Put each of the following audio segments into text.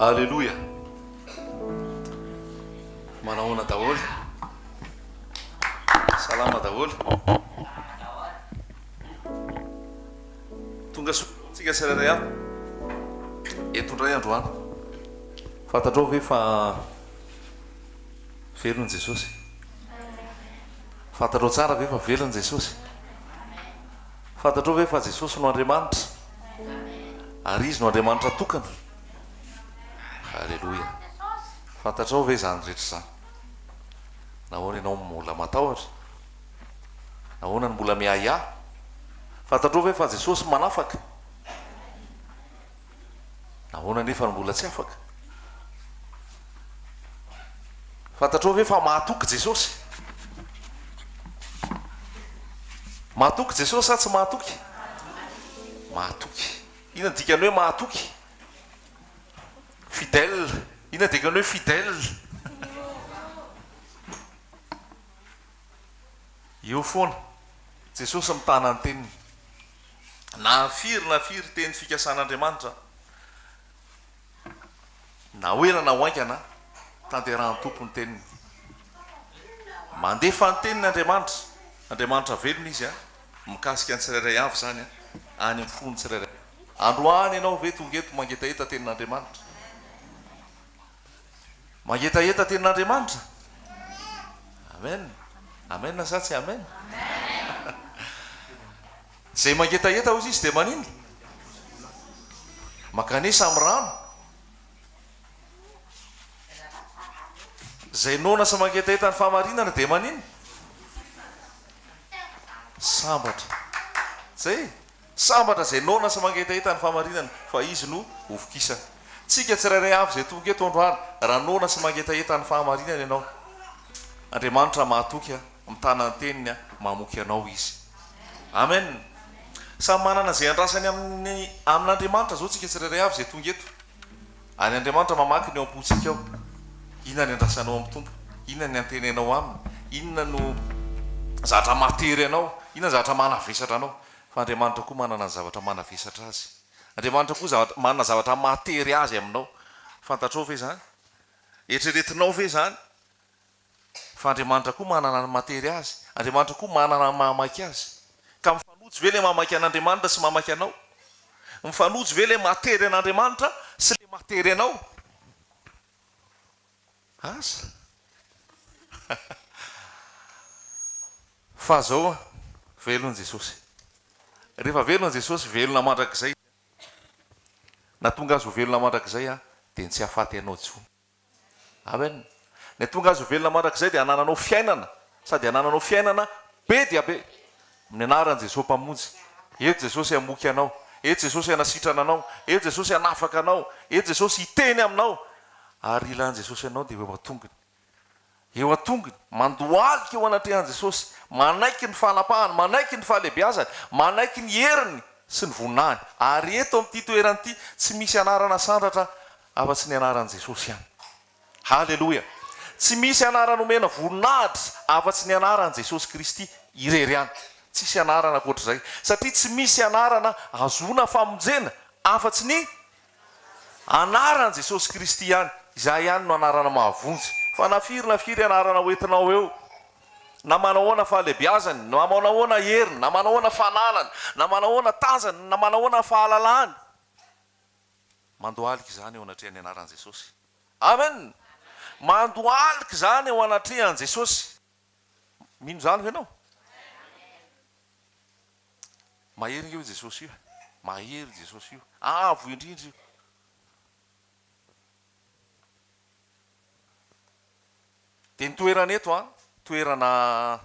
Alléluia. Manahoana daholo. Salama daholo. Tonga soatsika tsirairay avy eto indray androany. Fantatrao ve fa velon Jesosy? Fantatrao tsara ve fa velon Jesosy? Fantatrao ve fa Jesosy no Andriamanitra ary izy no Andriamanitra tokana? Halleluia. Fantatrao ve zany rehetra zany? Nahoana ianao mbola matahotra? Nahoana ny mbola miahiahy? Fantatrao ve fa Jesosy manafaka? Nahoana nefa ny mbola tsy afaka? Fantatrao ve fa mahatoky Jesosy? Mahatoky Jesosy sa tsy mahatoky? Mahatoky. Inona dikany hoe mahatoky? Fidèle. Inona dikany hoe fidèle? Eo foana Jesosy mitana ny teniny. Na firy teny fikasan'Andriamanitra, na hoela na hoaingana, tanterahan'ny tompo ny teniny. Mandefa ny tenin'Andriamanitra. Andriamanitra velona izy mikasika ny tsirairay avy zany any amin'ny fony tsirairay. Androany ianao ve tonga eto mangetaheta tenin'Andriamanitra? Mangetaheta tenin'Andriamanitra? Amen. Amen na sa tsy amen? Zay mangetaheta hozy izy dia manino? Makanisa amin'ny rano. Zay nona sa mangetaheta ny fahamarinana dia manino? Sambatra. Zay sambatra zay nona sa mangetaheta ny fahamarinana fa izy no ovokisana. Tsika tsirairay avy zay tonga eto androany, raha nona sa mangetaheta ny fahamarinana ianao, Andriamanitra mahatoky mitana ny teniny mamoky anao izy. Amen. Samy manana zay andrasany amin'Andriamanitra zao tsika tsirairay avy zay tonga eto. Any Andriamanitra mamaky ny eo am-potsika ao. Inona ny andrasanao amin'ny tompo? Inona ny antenenao aminy? Inona no zavatra matery anao? Inona zavatra manavesatra anao? Fa Andriamanitra koa manana ny zavatra manavesatra azy. Andriamanitra koa manana zavatra matery azy aminao. Fantatrao ve zany? Eritreretinao ve zany? Fa Andriamanitra koa manana ny matery azy. Andriamanitra koa manana ny mahamaky azy. Ka mifanojo ve le mahamaky an'Andriamanitra sy mahamaky anao? Mifanojo ve le matery an'Andriamanitra sy le matery anao? Asa. Fa zao velon Jesosy. Rehefa velon Jesosy, velona mandrakizay. Na tonga azy ho velona mandrakizay dia tsy hahafaty anao intsony. Amen. Na tonga azy ho velona mandrakizay dia hanananao fiainana, sady hanananao fiainana be dia be. Amin'ny anaran'i Jesosy mpamonjy. Eto Jesosy hamoky anao. Eto Jesosy hanasitrana anao. Eto Jesosy hanafaka anao. Eto Jesosy hiteny aminao. Ary ilan'i Jesosy ianao dia eo atongony. Eo atongony, mandohalika eo anatrehan'i Jesosy, manaiky ny fahanapahany, manaiky ny fahalehibiazany, manaiky ny heriny sy ny voninahiny. Ary eto amin'ity toerana ity tsy misy anarana sandratra afa-tsy ny anaran'i Jesosy ihany. Halleluia. Tsy misy anarana omena voninahitra afa-tsy ny anaran'i Jesosy Kristy irery ihany. Tsisy anarana akoatr'izay. Satria tsy misy anarana azona famonjena afa-tsy ny anaran'i Jesosy Kristy ihany. Izay ihany no anarana mahavonjy. Fa na firy anarana hoentinao eo, na manahoana fahalehibiazany, na manahoana heriny, na manahoana fananany, na manahoana tanjany, na manahoana fahalalahany, mandohalika izany eo anatrehan'ny anaran'i Jesosy. Amen. Mandohalika izany eo anatrehan'i Jesosy. Mino zany venao? Mahery io Jesosy io. Mahery Jesosy io. Avo indrindra io. Dia ny toerana eto toerana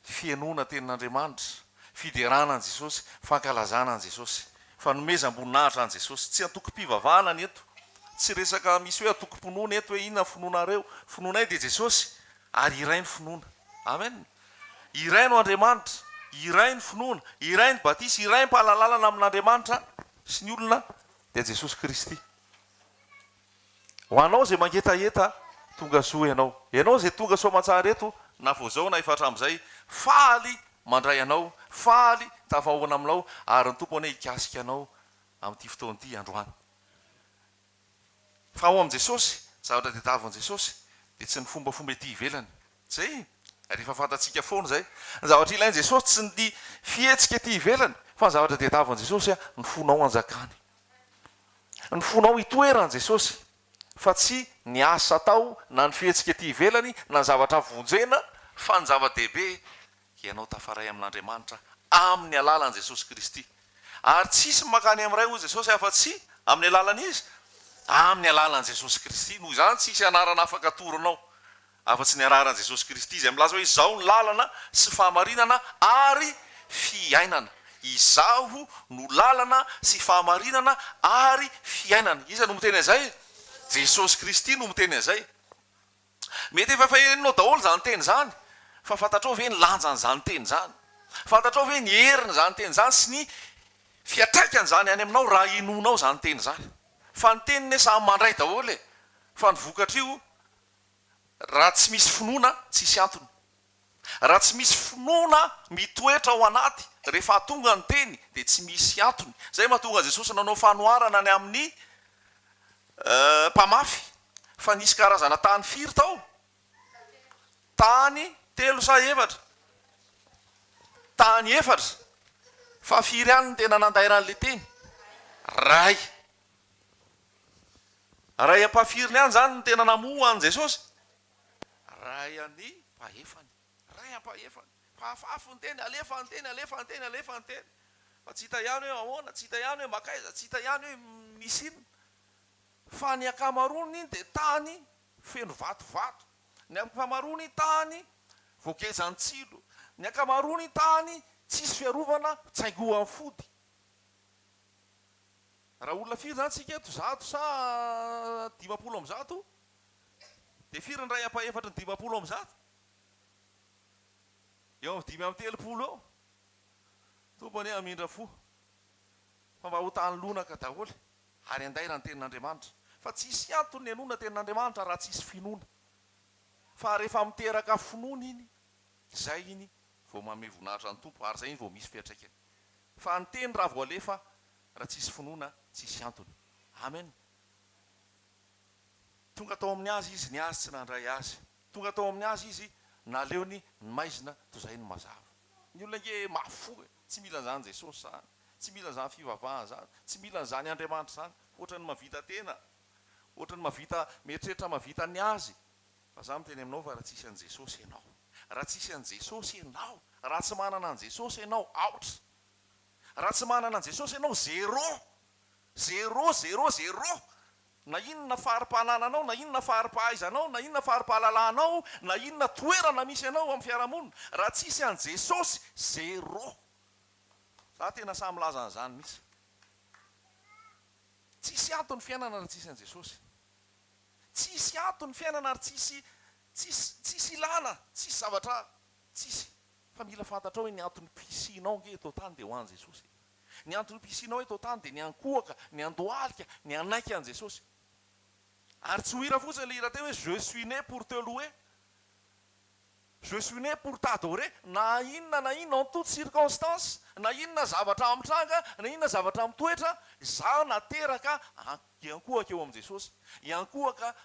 fienoana tenin'Andriamanitra, fiderana an' Jesosy, fankalazana an' Jesosy, fanomezam-boninahitra an' Jesosy. Tsy atokom-pivavahana ny eto. Tsy resaka misy hoe atokom-ponoana eto hoe inona finoanareo. Finoanay dia Jesosy ary iray ny finoana. Amen. Iray no Andriamanitra, iray ny finoana, iray ny batisy, iray ny mpahalalalana amin'Andriamanitra sy ny olona dia Jesosy Kristy. Ho anao zay mangetaheta tonga soa ianao. Ianao zay tonga soa matsara eto, na vao zao na efa hatramin'izay, faly mandray anao, faly tafahoana aminao, ary ny tompo ane hikasika anao amin'ity fotoana ity androany. fa ao am Jesosy zavatra tadiavan'i Jesosy dia tsy ny fombafomba ety ivelany zay rehefa fantatsika foana zay ny zavatra ilainy Jesosy tsy ny fihetsika ety ivelany fa ny zavatra tadiavan'i Jesosy ny fonao anjakany, ny fonao hitoerany Jesosy fa tsy ny asa tao na ny fihetsika ety ivelany na ny zavatra vonjena fa ny zava-dehibe ianao tafaray amin'Andriamanitra amin'ny alalan'i Jesosy Kristy. Ary tsisy makany amin'ray hoy Jesosy afa-tsy amin'ny alalan'izy amin'ny alalan'i Jesosy Kristy. Noho izany tsisy anarana afaka toronao afa-tsy ny anaran'i Jesosy Kristy. Izay milaza hoe izao ny lalana sy fahamarinana ary fiainana. Izaho no lalana sy fahamarinana ary fiainana. Iza no miteny an'izay? Jesosy Kristy no miteny an'izay. Mety efa faherenao daholo zany teny zany, fa fantatrao ve ny lanjan'izany teny zany? Fantatrao ve ny heriny zany teny zany sy ny fiatraikany zany any aminao raha inonao zany teny zany? Fa ny teniny samy mandray daholo e. Fa ny vokatra io raha tsy misy finoana tsisy antony. Raha tsy misy finoana mitoetra ao anaty rehefa tonga ny teny dia tsy misy antony. Zay mahatonga Jesosy nanao fanoharana ny amin'ny mpamafy fa nisy karazana tany firy tao? Tany 3 sa 4? Tany 4 fa firy ihany ny tena nandairan'le teny? Ray. Ray ampafiriny ihany zany ny tena namoa an' Jesosy? Ray any mpahefany. Ray ampahefany. Pahafafy ny teny, alefa ny teny, alefa ny teny, alefa ny teny. Fa tsy hita ihany hoe ahoana, tsy hita ihany hoe makaiza, tsy hita ihany hoe misy inona. Fa ny akamarony dia tany feno vatovato. Ny akamarony tany voakezan'ny tsilo. Ny akamarony tany tsisy fiarovana tsaingohan'ny fody. Raha olona firy zany tsika eto? 100 sa 50 dia firy ny ray ampahefatra ny 50 eo amin'ny 5 eo. Tompony amindra fo fa mba ho tany lonaka daholo ary andaira ny tenin'Andriamanitra. Fa tsisy antony ny anona tenin'Andriamanitra raha tsisy finoana. Fa rehefa miteraka finoana iny, zay iny vao manome voninahitra ny tompo ary zay iny vao misy fiatraikany. Fa ny teny raha vao alefa raha tsisy finoana tsisy antony. Amen. Tonga tao amin'ny azy izy ny azy tsy nandray azy. Tonga tao amin'ny azy izy naleony ny maizina toy izay ny mazava. Ny olona nge mafo tsy mila zany Jesosy zany, tsy mila zany fivavahana zany, tsy mila zany Andriamanitra zany, ohatrany mavita tena, ohatrany mavita mieritreritra mavita ny azy. Fa za miteny aminao fa raha tsisy an' Jesosy ianao, raha tsisy an' Jesosy ianao, raha tsy manana an' Jesosy ianao, aotra. Raha tsy manana an' Jesosy ianao, 0, 0, 0, 0. Na inona faharipahanananao, na inona faharipahaizanao, na inona faharipahalalànao, na inona toerana misy ianao amin'ny fiarahamonina, raha tsisy an' Jesosy, 0. Za tena samy laza an'izany mihitsy. Tsisy antony fiainana raha tsisy an' Jesosy. Tsisy antony fiainana ary tsisy ilana, tsisy zavatra, tsisy. Fa mila fantatrao hoe ny antony pisianao nge eto tany dia ho an' Jesosy. Ny antony pisianao eto tany dia ny ankohaka, ny andohalika, ny anaiky an' Jesosy. Ary tsy ho hira fotsiny le hira teo hoe je suis né pour te louer, je suis né pour t'adorer. Na inona en toute circonstance, na inona zavatra mitranga, na inona zavatra mitoetra, za nateraka iankohaka eo am' Jesosy, iankohaka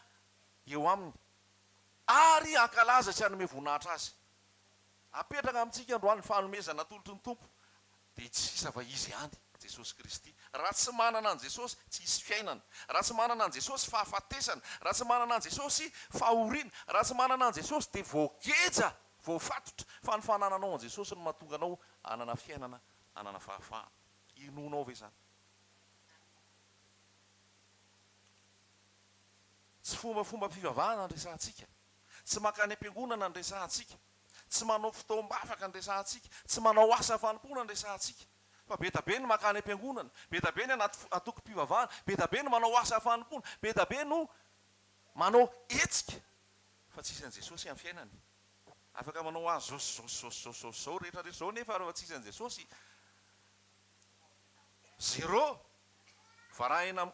eo aminy, ary ankalaza tsy hanome voninahitra azy. Apetraka amintsika androany fanomezana tolotry ny tompo dia tsy sisa fa izy ihany Jesosy Kristy. Raha tsy manana an' Jesosy tsisy fiainana, raha tsy manana an' Jesosy fahafatesana, raha tsy manana an' Jesosy fahoriana, raha tsy manana an' Jesosy dia voageja, voafatotra. Fa ny fanananao an' Jesosy no mahatonga anao hanana fiainana, hanana fahafahana. Inonao ve zany? Tsy fombafomba fivavahana ny resahantsika, tsy makany am-piangonana ny resahantsika, tsy manao fotoam-bafaka ny resahantsika, tsy manao asa fanompoana ny resahantsika. Fa be be no makany am-piangonana, be be no atokom-pivavahana, be be no manao asa fanompoana, be be no manao hetsika. Fa tsisy an' Jesosy amin'ny fiainany. Afaka manao azy zao rehetra zao nefa raha tsisy an' Jesosy, 0. Varahina,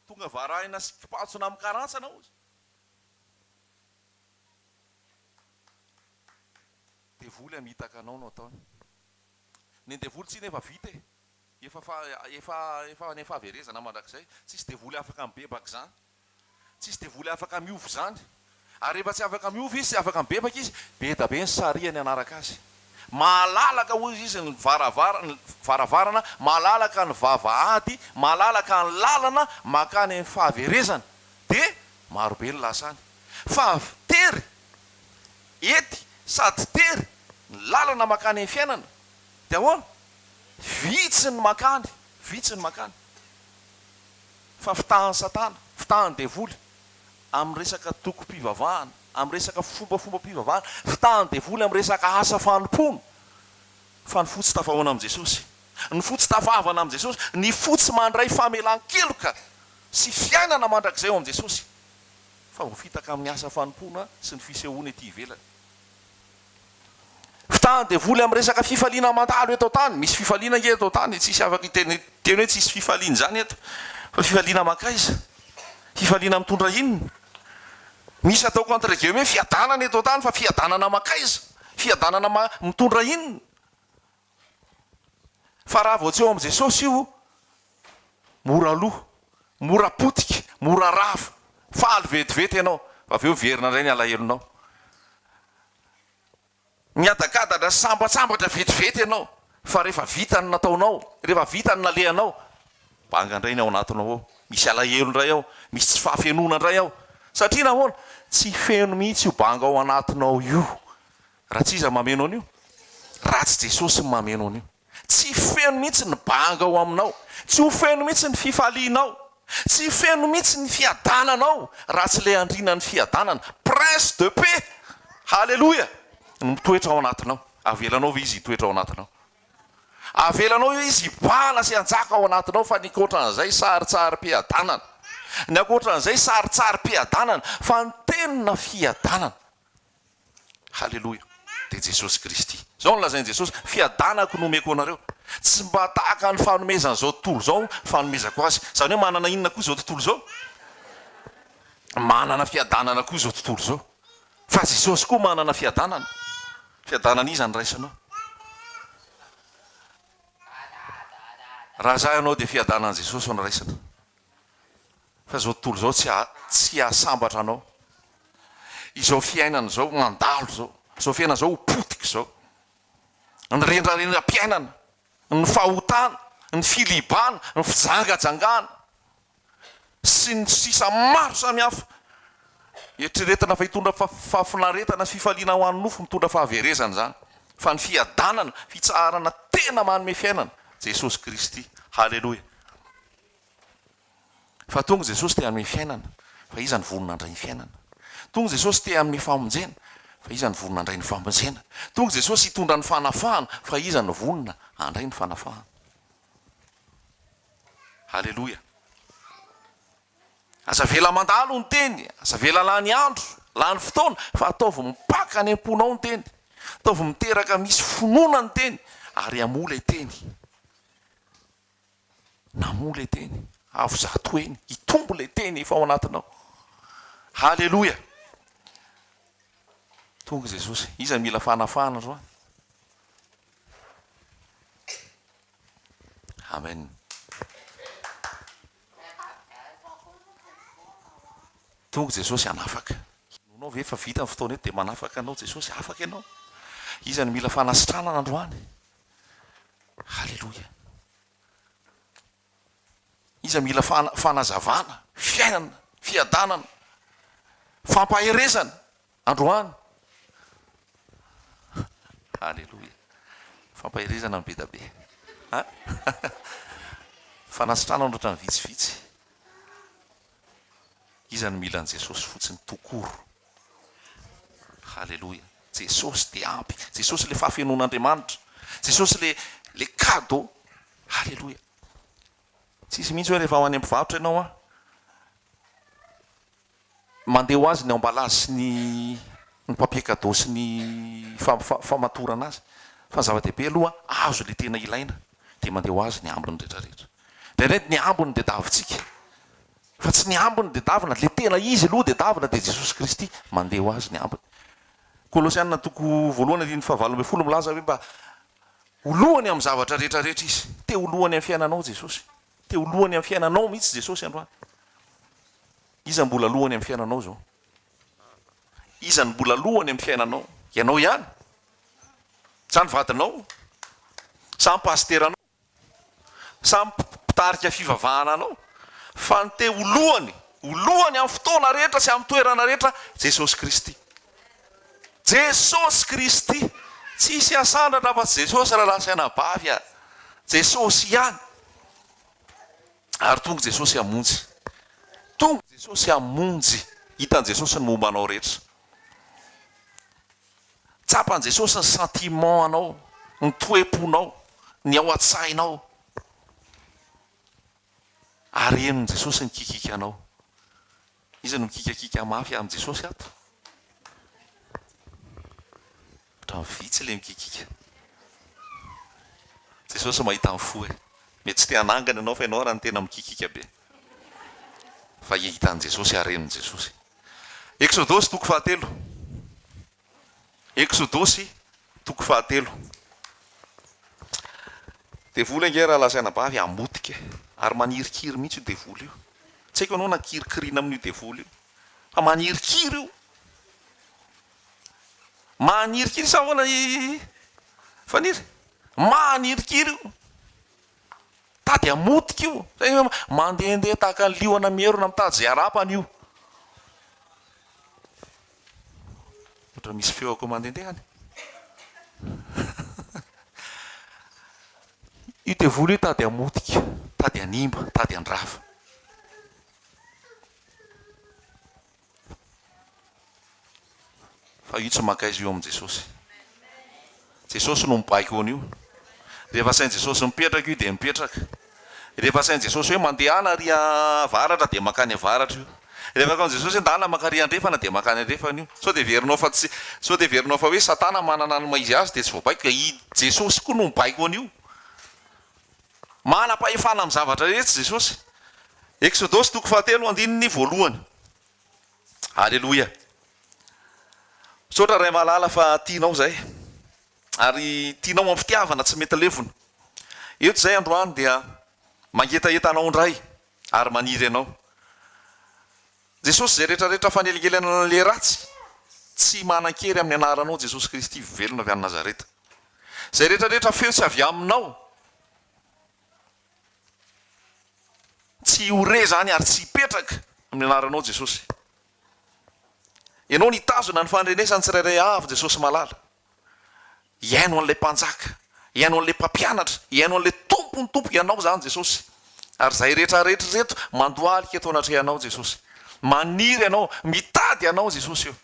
tonga varahina sy kipatsona amin'ny karantsana ozy. Devoly hamitaka anao no ataony. Ny devoly tsy nefa vita e. Efa ny fahaverezana mandrakizay, tsisy devoly afaka mibebaka zany. tsisy de voly afaka miovy zany ary rehefa tsy afaka miovy izy tsy afaka mibebaka izy be da be ny sariany anaraka azy mahalalaka ozy izy ny varavarana mahalalaka ny vavaady mahalalaka ny lalana makany ny fahaverezana de marobe ny lasany fa tery ety sady tery ny lalana makany ny fiainana de ahoana vitsy ny makany fa fitahany satana fitahany devoly amin'ny resaka toko-pivavahana amin'ny resaka fombafomba-pivavahana fitahany devoly amin'ny resaka asa fanompono fa ny fotsy tafahoana amin'i Jesosy ny fotsy tafavana amin'i Jesosy ny fotsy mandray famelan-keloka sy fiainana mandrakizay ao amin'i Jesosy fa voafitaka amin'ny asa fanompoana sy ny fisehoana ety ivelany fitahany devoly amin'ny resaka fifaliana mandalo eto tany misy fifaliana nge eto tany tsisy afaka teny hoe tsisy fifaliana zany eto fa fifaliana makaiza fifaliana mitondra inona misy atao contre guillemets fiadanana eto tany fa fiadanana makaiza fiadanana mitondra inona fa raha vao tsy eo amin'i Jesosy io mora loha mora potika mora rava faly vetivety ianao fa aveo verina indray ny alahelonao miadakadana sambatsambatra vetivety ianao fa rehefa vita ny nataonao rehefa vita ny nalehanao banga indray ny ao anatinao ao misy alahelo indray ao misy tsy fahafenona indray ao satria nahoana tsy feno mihitsy io banga ao anatinao io raha tsy iza mameno an'io raha tsy Jesosy ny mameno an'io tsy feno mihitsy ny banga ao aminao tsy ho feno mihitsy ny fifalianao tsy feno mihitsy ny fiadananao raha tsy le andrina ny fiadanana prince de paix halleloja ny mitoetra ao anatinao avelanao ve izy hitoetra ao anatinao avelanao io izy hibala sy anjaka ao anatinao fa ny akotran'izay saritsary-piadanana ny akotran'izay saritsary-piadanana fa ny tenina fiadanana halleloja de Jesosy Kristy zao nolazain'i Jesosy fiadanako nomeko anareo tsy mba tahaka ny fanomezana zao tontolo zao fanomezako azy zany hoe manana inona koa zao tontolo zao manana fiadanana koa zao tontolo zao fa Jesosy koa manana fiadanana iza ny raisanao raha zay ianao de fiadanan' Jesosy ny raisana fa zao tontolo zao tsy ahasambatra anao izao fiainana zao mandalo zao fiainana zao hopotika zao ny rendrarendram-piainana ny fahotana ny filibana ny fijangajangana sy ny sisa maro samihafa eritreretina fa hitondra fafinaretana fifaliana ho an'ny nofo mitondra fahaverezana zany fa ny fiadanana fitsarana tena manome fiainana Jesosy Kristy halleloja fa tonga Jesosy te hanome fiainana fa iza ny vonona andray ny fiainana tonga Jesosy te hanome famonjena fa iza ny vonona andray ny famonjena tonga Jesosy hitondra ny fanafahana fa iza ny vonona andray ny fanafahana halleloja aza vela mandalo ny teny aza vela lany andro lany fotoana fa ataovy mipaka any am-ponao ny teny ataovy miteraka misy finoana ny teny ary amola iteny namola iteny avo zato eny hitombo le teny efa ao anatinao halleloja tonga Jesosy iza mila fanafahana androany amen tonga Jesosy anafaka nonao ve fa vita ny fotoana eto de manafaka anao Jesosy afaka ianao iza ny mila fanasitranana androany halleloja iza mila fanazavana fiainana fiadanana fampaherezana androany halleloja fampaherezana be da be fanasitrana androatra ny vitsivitsy iza ny milan'i Jesosy fotsiny tokoro halleloja Jesosy de ampy Jesosy le fahafenon'Andriamanitra Jesosy le cadeau halleloja tsisy mihitsy hoe rehefa ho any am-pivarotra ianao mandeha ho azy ny emballage sy ny papier cadeau sy ny famatorana azy fa zava-dehibe aloha azo le tena ilaina de mandeha ho azy ny ambiny rehetrarehetra ndraindray ny ambiny de davitsika fa tsy ny ambiny de davina le tena izy aloha de davina de Jesosy Kristy mandeha ho azy ny ambiny Kolosianina toko voalohany ny 9 milaza hoe mba olohany amin'ny zavatra rehetrarehetra izy te olohany amin'ny fiainanao Jesosy te olohany amin'ny fiainanao mihitsy Jesosy androany iza ny mbola lohany amin'ny fiainanao zao, iza ny mbola lohany amin'ny fiainanao, ianao ihany, sa ny vadinao, sa ny pasteranao, sa ny mpitarika fivavahana anao, fa ny te olohany amin'ny fotoana rehetra sy amin'ny toerana rehetra Jesosy Kristy. Jesosy Kristy, tsisy asandratra fa Jesosy raha lasaina bavy a, Jesosy ihany. Ary tonga Jesosy hamonjy, tonga Jesosy hamonjy, hitan' Jesosy ny momba anao rehetra. Tsapan' Jesosy ny sentiment anao, ny toe-ponao, ny ao an-tsainao. Ary enon Jesosy ny kikika anao. Iza no mikikakika mafy amin'ny Jesosy ato? Ohatran'ny vitsy le mikikika. Jesosy mahita ny fo e. Mety tsy te hanangana ianao fa ianao raha ny tena mikikika be. Fa hitan'ny Jesosy arenon Jesosy. Exodosy toko 7. Exodosy toko 7. Devoly ange raha lasaina bavy amotika ary manirikiry mihitsy io devoly io. Tsy haiko ianao nakirikirina amin'io devoly io. Fa manirikiry io. Manirikiry sa hoana faniry? Manirikiry io. Tady amotika io. Mandehandeha tahaka ny liona mierona mitady zay arapany io. Ohatra misy feo ako mandehandehany. Io devoly io tady amotika, tady animba, tady andrava. Fa io tsy makaizy io amin'ny Jesosy. Jesosy no mibaiko an'io. Rehefa sain Jesosy mipetraka io dia mipetraka. Rehefa sain Jesosy hoe mandehana ary avaratra dia makany avaratra io. Rehefa kan Jesosy andana makary andrefana dia makany andrefana io. Sao dia verinao fa tsy, sao dia verinao fa hoe Satana manana ny maizy azy dia tsy voabaiko. Jesosy koa no mibaiko an'io. Manam-pahefana amin'ny zavatra rehetra Jesosy. Exodosy toko 7 andininy voalohany. Alleloia. Sotra ray malala fa tianao zay. Ary tianao amin'ny fitiavana tsy mety levona. Eto zay androany dia mangetaetanao ndray ary maniry ianao. Jesosy zay rehetrarehetra fanelingelana le ratsy tsy manan-kery amin'ny anaranao Jesosy Kristy velona avy any Nazareta. Zay rehetrarehetra feo tsy avy aminao, tsy hore zany ary tsy hipetraka amin'ny anaranao Jesosy. Ianao nitazona ny fandrenesany tsirairay avy Jesosy malala. Iaino an'ilay mpanjaka, iaino an'ilay mpampianatra, iaino an'ilay tompony tompo ianao zany Jesosy. Ary zay rehetrarehetra reto mandoalika eto anatrehanao Jesosy. Maniry ianao, mitady ianao Jesosy io.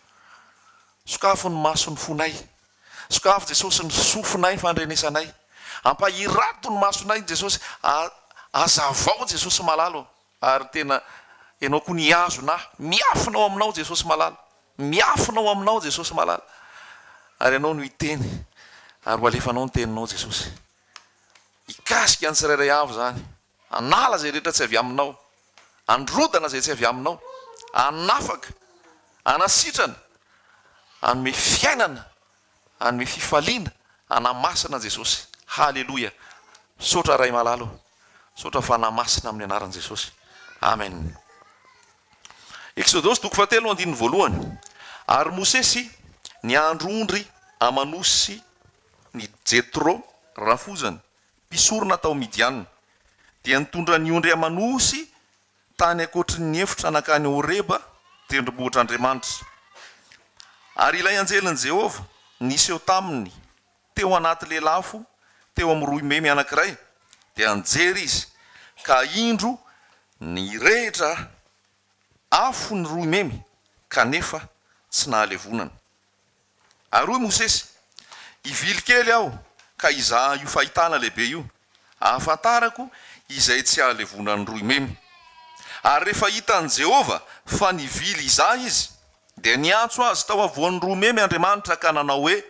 Sokafo ny maso ny fonay. Sokafo Jesosy ny sofonay fandrenesanay. Ampahirato ny masonay Jesosy. Azavao Jesosy malala. Ary tena ianao koa niazona, miafinao aminao Jesosy malala. Miafinao aminao Jesosy malala. Ary ianao no hiteny. Ary ho alefanao ny teninao Jesosy. Ikasika ny tsirairay avy zany. Anala zay rehetra tsy avy aminao. Androdana zay tsy avy aminao. Anafaka. Anasitrana. Anome fiainana. Anome fifaliana. Anamasina Jesosy. Halleloia. Sotra ray malalo. Sotra fanamasina amin'ny anaran'i Jesosy. Amen. Exodosy toko 7 andininy voalohany. Ary Mosesy niandro ondry amanosy ny Jetro rafozany mpisorona tao Midianina. Dia nitondra ny ondry amanosy tany akoatry ny efitra nakany Horeba tendrombohitr'Andriamanitra. Ary ilay anjelin'i Jehova nisy eo taminy teo anaty lelafo teo amin'ny roy memy anankiray. Dia anjery izy ka indro ny rehetra afo ny roy memy kanefa tsy nahalevonana. Ary hoy Mosesy, ivily kely aho ka izaha io fahitana lehibe io, ahafantarako izay tsy ahalevonany roy memy. Ary rehefa hitan'i Jehova fa nivily izaha izy, dia niantso azy tao avoan'ny roy memy Andriamanitra ka nanao hoe,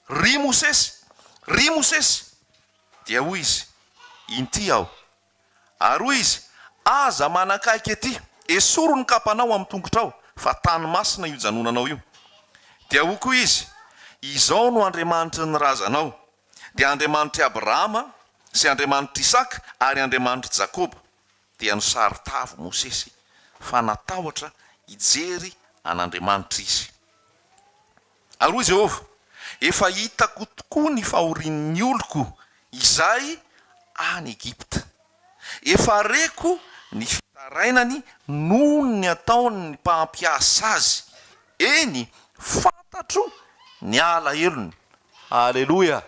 ry Mosesy, ry Mosesy. Dia hoy izy, inty aho. Ary hoy izy, aza manakaiky ety, esoro ny kapanao amin'ny tongotrao, fa tany masina io janonanao io. Dia hoy koa izy, izao no Andriamanitry ny razanao, dia Andriamanitry Abrahama, sy Andriamanitry Isaka, ary Andriamanitry Jakoba. Dia nisaritavo Mosesy fa natahotra hijery an'Andriamanitra izy. Aloha Jehova, efa hitako tokoa ny fahorian'ny oloko izay any Egipta. Efa reko ny fitarainany noho ny ataony ny mpampiasa azy. Eny, fantatro ny alahelo. Haleloia,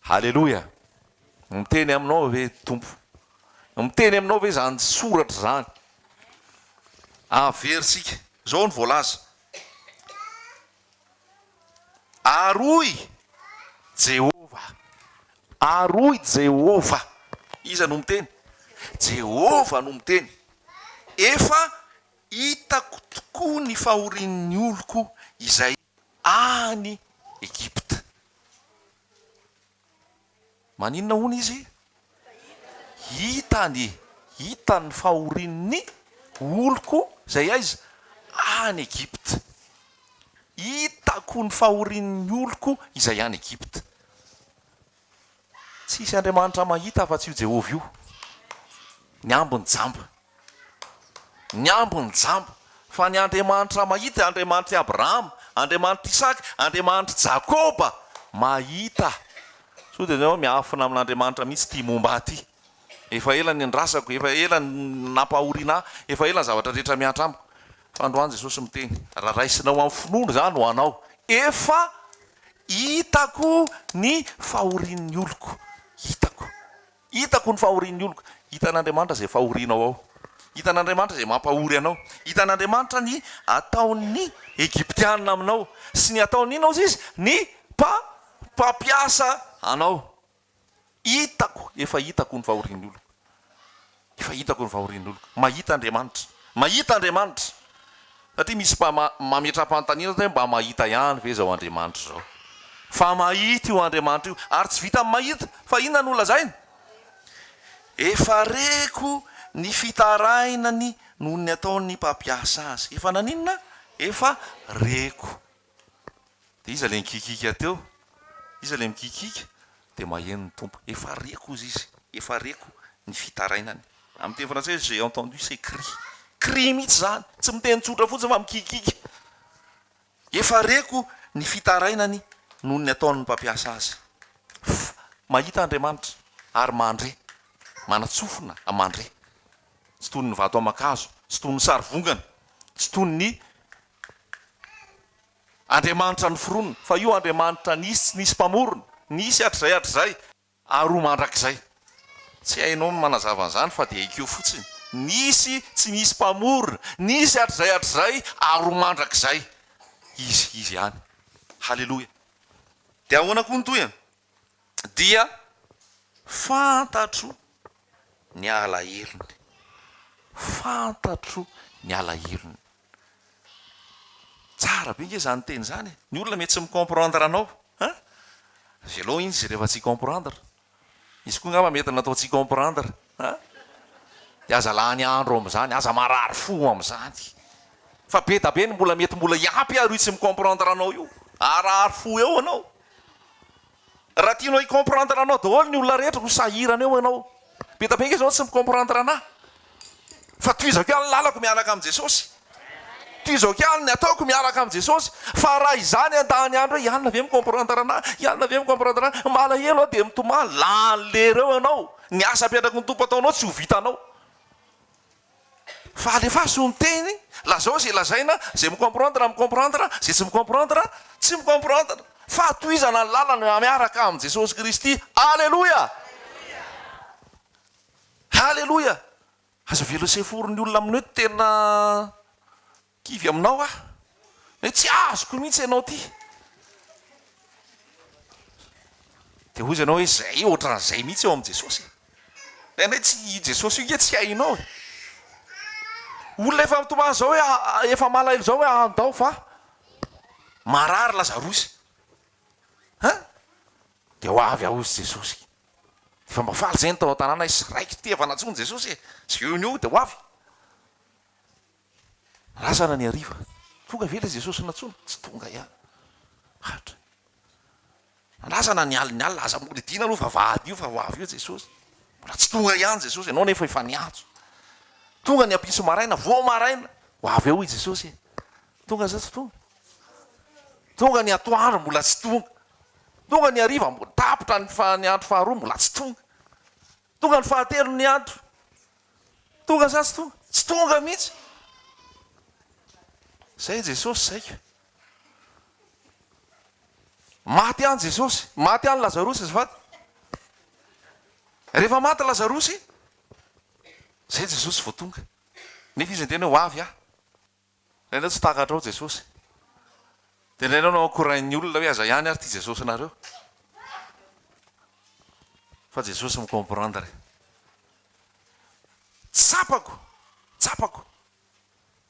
haleloia. Miteny aminao ve tompo? Miteny aminao ve zany soratra zany? Averisika zao ny voalaza. Aroy Jehova, aroy Jehova. Iza no miteny? Jehova no miteny. Efa hitako tokoa ny fahorian'ny oloko izay any Egipta. Maninona hono izy? Hitany fahorian'ny oloko zay aiza any Egipta. Hitako ny fahorian'ny oloko izay any Egipta. Tsisy Andriamanitra mahita fa tsy io Jehova io. Ny ambony jamba, ny ambony jamba. Fa ny Andriamanitra mahita, Andriamanitra Abraham, Andriamanitra Isaka, Andriamanitra Jakoba mahita. So dia zao miafina amin'Andriamanitra mihitsy tia momba aty. Efa ela ny andrasako, efa ela nampahoriana, efa ela ny zavatra rehetra miatra amiko. Fa androany Jesosy miteny, raha raisinao amin'ny finoana zany ho anao. Efa hitako ny fahorian'ny oloko. Hitako ny fahorian'ny oloko. Hitan'Andriamanitra zay fahorianao ao. Hitan'Andriamanitra zay mampahory anao. Hitan'Andriamanitra ny ataon'ny Egyptianina aminao. Sy ny ataony inona izy? Ny mpampiasa anao. Efa hitako ny fahorian'ny oloko. Efa hitako ny fahorian'ny oloko. Mahita Andriamanitra. Mahita Andriamanitra. Satria misy mametra-panontaniana hoe mba mahita ihany ve zao Andriamanitra zao. Fa mahita io Andriamanitra io. Ary tsy vita mahita, fa inona no lazainy? Efa reko ny fitarainany noho ny ataon'ny mpampiasa azy. Efa naninona? Efa reko. Dia iza le mikikika teo? Iza le mikikika? Dia maheno ny tompo. Efa reko izy. Efa reko ny fitarainany. Amin'ny teny frantsay, j'ai entendu c'est cri. Cri mihitsy zany. Tsy miteny tsotra fotsiny fa mikikika. Efa reko ny fitarainany noho ny ataon'ny mpampiasa azy. Mahita Andriamanitra ary mandre. Manatsofina amandre. Tsy toy ny vato aman-kazo, tsy toy ny sarivongana, tsy toy ny Andriamanitra ny foronina, fa io Andriamanitra nisy mpamorona, nisy hatrizay ary mandrakizay. Tsy hainao ny manazava an'izany fa dia haikeo fotsiny. Nisy tsy nisy mpamorona, nisy hatrizay ary mandrakizay. Izy ihany. Haleloia. Dia ahoana koa ny toy? Dia fantatro ny alahirony. Fantatro ny alahirony. Tsara be nge zany teny zany. Ny olona mety tsy micomprendre anao. Zelo izy rehefa tsy comprendre. Izy koa ngamba mety natao tsy comprendre. Dia aza lany andro amin'izany, aza marary fo amin'izany. Fa be da be ny mbola hiampy ary tsy micomprendre anao io. Arary fo eo anao. Raha tianao hicomprendre anao daholo ny olona rehetra ho sahirana eo anao. Be da be nge zao tsy micomprendre anahy. Fa toizako ihany ny lalako miaraka amin'i Jesosy. Toizako ihany ny ataoko miaraka amin'i Jesosy. Fa raha izany an-tany andro hoe ianona ve micomprendre anahy, ianona ve micomprendre anahy, malahelo aho dia mitomany, lany lera eo anao. Ny asa apetraky ny tompo ataonao tsy ho vitanao. Fa alefa so miteny, lazao zay lazaina, zay micomprendre, zay tsy micomprendre, tsy micomprendre. Fa toizana ny lalana miaraka amin'i Jesosy Kristy. Alleluia! Alleluia! Aza velo seforony olona amin'ny hoe tena kivy aminao ah. Hoe tsy azoko mihitsy ianao ty. Dia hoy ianao hoe zay ohatran'izay mihitsy eo amin'i Jesosy. Tena hoe tsy Jesosy io tsy hainao. Olona efa mitomany zao hoe efa malahelo zao hoe andao fa marary Lazarosy. Dia ho avy ao izy Jesosy. Efa mba faly zay ny tao an-tanàna izy raiky ty efa natsony Jesosy. Sy eo ny eo dia ho avy. Razana ny hariva. Tonga ve ilay Jesosy natsony? Tsy tonga ihany. Hatra. Razana ny alina, aza mbola dina aloha fa vady io fa ho avy eo Jesosy. Mbola tsy tonga ihany Jesosy, ianao nefa efa niantso. tonga ny ampiso maraina vo maraina ho avy eo i Jesosy tonga zay tsy tonga ny atoandro mbola tsy tonga ny hariva mbola tapotra ny andro faharoa mbola tsy tonga ny fahatelo ny andro tonga za tsy tonga mihitsy zay Jesosy zay maty any Jesosy maty any Lazarosy zafady rehefa maty Lazarosy zay Jesosy vao tonga nefa izy antena ho avy rainao tsy takatra ao Jesosy de rainao no akorain'ny olona hoe aza ihany ary ty Jesosy nareo fa Jesosy micomprendre tsapako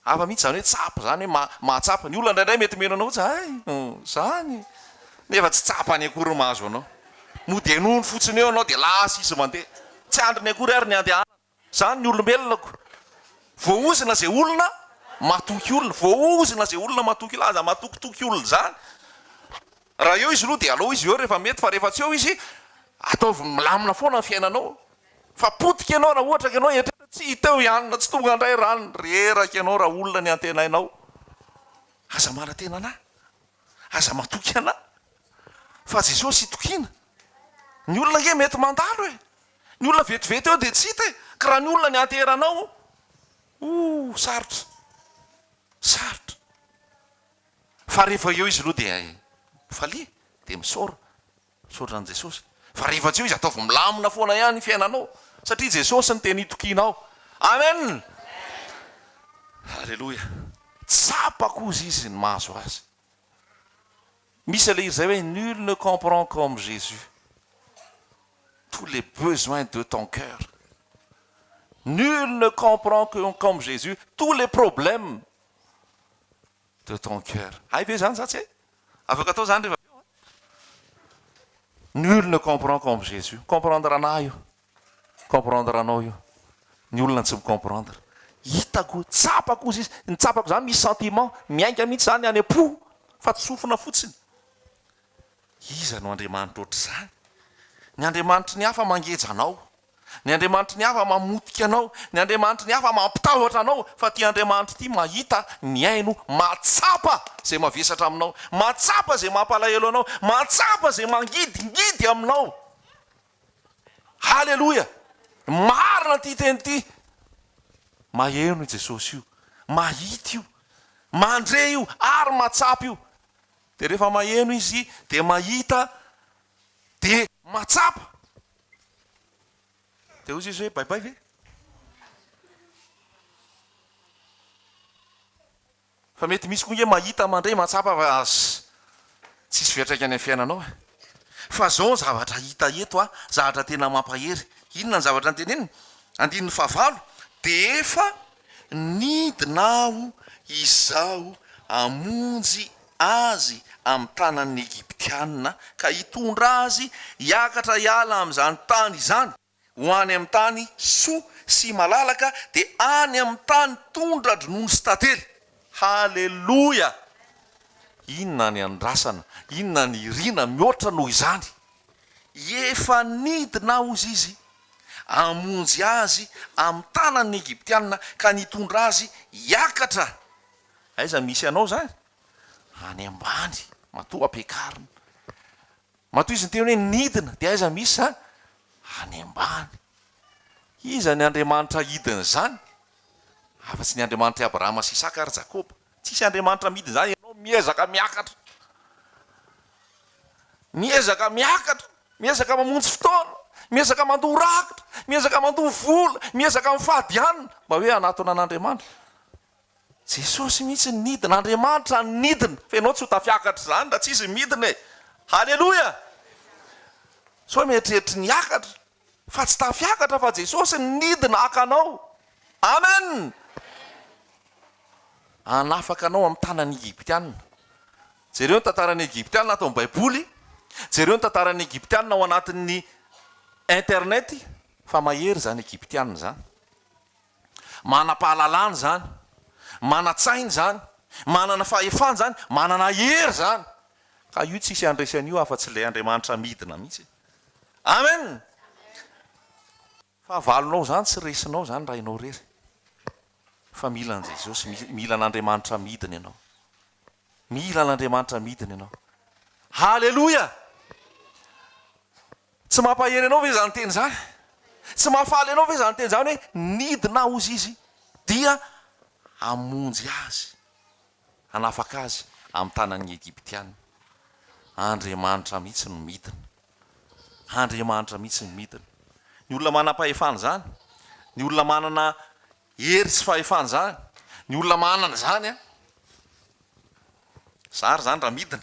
afa mihitsy zany hoe tsapa zany hoe mahatsapa ny olona indraindray mety meno anao zany nefa tsy tsapany akory mahazo anao mody anony fotsiny eo anao de lasa izy mandeha tsy andriny akory ary ny andehanana zany ny olombelonako voaozina zay olona matoky olona voaozina zay olona matoky aza matokitoky olona zany raha eo izy aloha de aleo izy eo rehefa mety fa rehefa tsy eo izy ataovy milamina foana ny fiainanao fa potika ianao raha ohatra ka ianao etreta tsy hiteo ianina tsy tonga indray rano reraka ianao raha olona ny antenainao aza manantena ana aza matoky ana fa Jesosy itokiana ny olona nge mety mandalo ny olona vetivety eo de tsy hita ka raha ny olona ny anteranao sarotra fa rehefa eo izy aloha de falia de misaotra an' Jesosy fa rehefa tsy eo izy ataovy milamina foana ihany fiainanao satria Jesosy ny teny itokianao amen alleloia tsapako izy izy ny mahazo azy misy ale izy zay hoe nul ne comprend comme Jésus tous les besoins de ton cœur nul ne comprend comme Jésus tous les problèmes de ton cœur ay ve zany zatsy afaka atao zany rehefa nul ne comprend comme Jésus comprendre anah io comprendre anao io ny olona tsy micomprendre hitako tsapako izy ny tsapako zany misy sentiment miainga mihitsy zany any am-po fa tsy sofina fotsiny iza no Andriamanitra ohatr' zany ny Andriamanitra ny hafa mangeja anao ny Andriamanitra ny hafa mamotika anao ny Andriamanitra ny hafa mampitahotra anao fa ty Andriamanitra ty mahita ny aino matsapa zay mavesatra aminao matsapa zay mampalahelo anao matsapa zay mangidigidy aminao halleloia marina ty teny ty maheno i Jesosy io mahita io mandre io ary matsapa io de rehefa maheno izy de mahita de matsapa de ozy izy hoe baibay ve fa mety misy koa nge mahita mandray matsapa fa tsisy fiatraikany amin'ny fiainanao fa zao zavatra hita eto zavatra tena mampahery inona ny zavatra nyteneniny andininy fahavalo de efa nidinao izao amonjy azy amin'ny tanan'ny Egiptianina ka hitondra azy hiakatra hiala amin'izany tany izany ho any amin'ny tany soa sy malalaka de any amin'ny tany tondra dronono sy tantely halleloia inona ny andrasana inona ny irina mihoatra noho izany efa nidinao izy amonjy azy amin'ny tanan'ny Egiptianina ka nitondra azy hiakatra aiza misy anao zany any ambany matoa ampiakarina matoa izy ny teny hoe nidina de aiza misy zany any ambany iza ny Andriamanitra hidiny zany afa-tsy ny Andriamanitra Abrahama sy Isaka ary Jakoba tsisy Andriamanitra midiny zany ianao miezaka miakatra miezaka mamonjy fotoana miezaka mandorakitra miezaka mandoha vola miezaka mifadianina mba hoe anatona an'Andriamanitra Jesosy mihitsy nidina Andriamanitra nidina fa ianao tsy ho tafiakatra zany da tsisy midina e halleloia so mieritreritra niakatra fa tsy tafiakatra fa Jesosy nidina akanao amen anafaka anao amin'ny tanan'ny Egiptianina jereo ny tantaran'ny Egiptianina atao amin'ny baiboly jereo ny tantaran'ny Egiptianina ao anatin'ny internet fa mahery zany Egiptianina zany manam-pahalalana zany manatsainy zany manana fahefana zany manana hery zany ka io tsisy andresan'io afa-tsy ilay Andriamanitra midina mihitsy amen fa valonao zany tsy resinao zany raha ianao rery fa mila an' jesosy mila an'andriamanitra midiny ianao, mila an'andriamanitra midiny ianao. Halleloia! Tsy mampahery anao ve zany teny zany? Tsy mahafaly anao ve zany teny zany hoe nidina ozy izy dia amonjy azy, hanafaka azy amin'ny tanan'ny Egiptiany. Andriamanitra mihitsy no midina, andriamanitra mihitsy no midina. Ny olona manam-pahefana zany, ny olona manana hery sy fahefana zany, ny olona manana zany a zary zany raha midina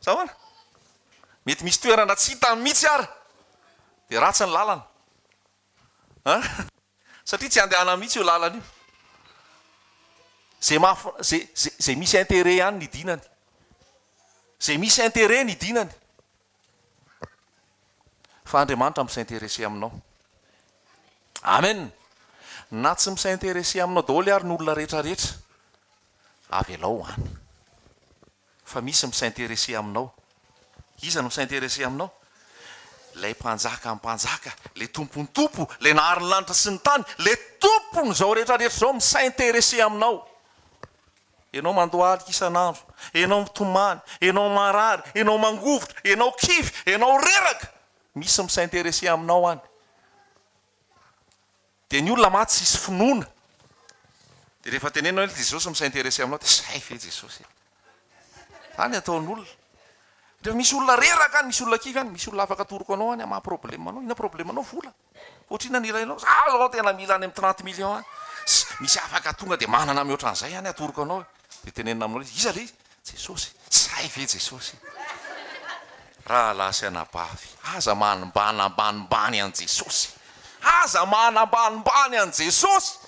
sahoana, mety misy toerana tsy hitany mihitsy ary de ratsy ny lalana satria tsy andehana mihitsy io lalana io, zay misy intérêt ihany ny dinany, zay misy intérêt ny dinany. Fa Andriamanitra misintéresser aminao. Amen. Na tsy misintéresser aminao daholo ary ny olona rehetrarehetra, avy alao any. Fa misy misintéresser aminao. Iza no misintéresser aminao? Lay mpanjaka mpanjaka, le tompony tompo, le naharin'ny lanitra sy ny tany, le tompony zao rehetrarehetra zao misintéresser aminao. Enao mandoaly isan'andro, enao mitomany, enao marary, enao mangovotra, enao kivy, enao reraka, misy misintéresser aminao any. De ny olona maty sisy finoana, de rehefa tenenao hoe Jesosy misintéresser aminao, de zay ve Jesosy? Zany ataon'olona. Rehefa misy olona reraka any, misy olona kivy any, misy olona afaka atoroko anao any, ama problème anao, ina problème anao? Vola. Ohatrina nilainao, zao tena mila any amin'ny 30 millions any. Misy afaka tonga de manana mihoatra an'izay any atoroko anao. De tenenina aminao, iza le Jesosy? Zay ve Jesosy? Raha lasy anabavy, aza manambanimbany an' Jesosy, aza manambanimbany an' Jesosy.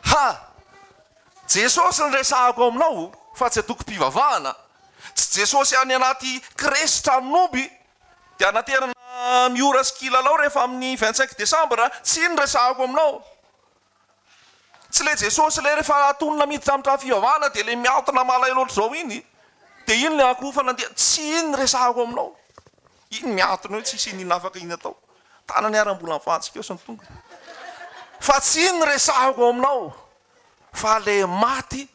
Ha! Jesosy ny resahako aminao fa tsy atoko mpivavahana. Tsy Jesosy any anaty kresitra nomby de anaterana miora sy kilalao rehefa amin'ny 25 Desambra, tsy ny resahako aminao. Tsy le Jesosy le rehefa atonina miditra amin'ny trano fivavahana de le miatona malahelo ohatry zao iny, de iny le akofana dia tsy iny resahako aminao. Iny miatona hoe tsisy iny afaka iny atao. Tanany aram-bola mifantsika eo sy ny tonga. Fa tsy iny resahako aminao, fa le maty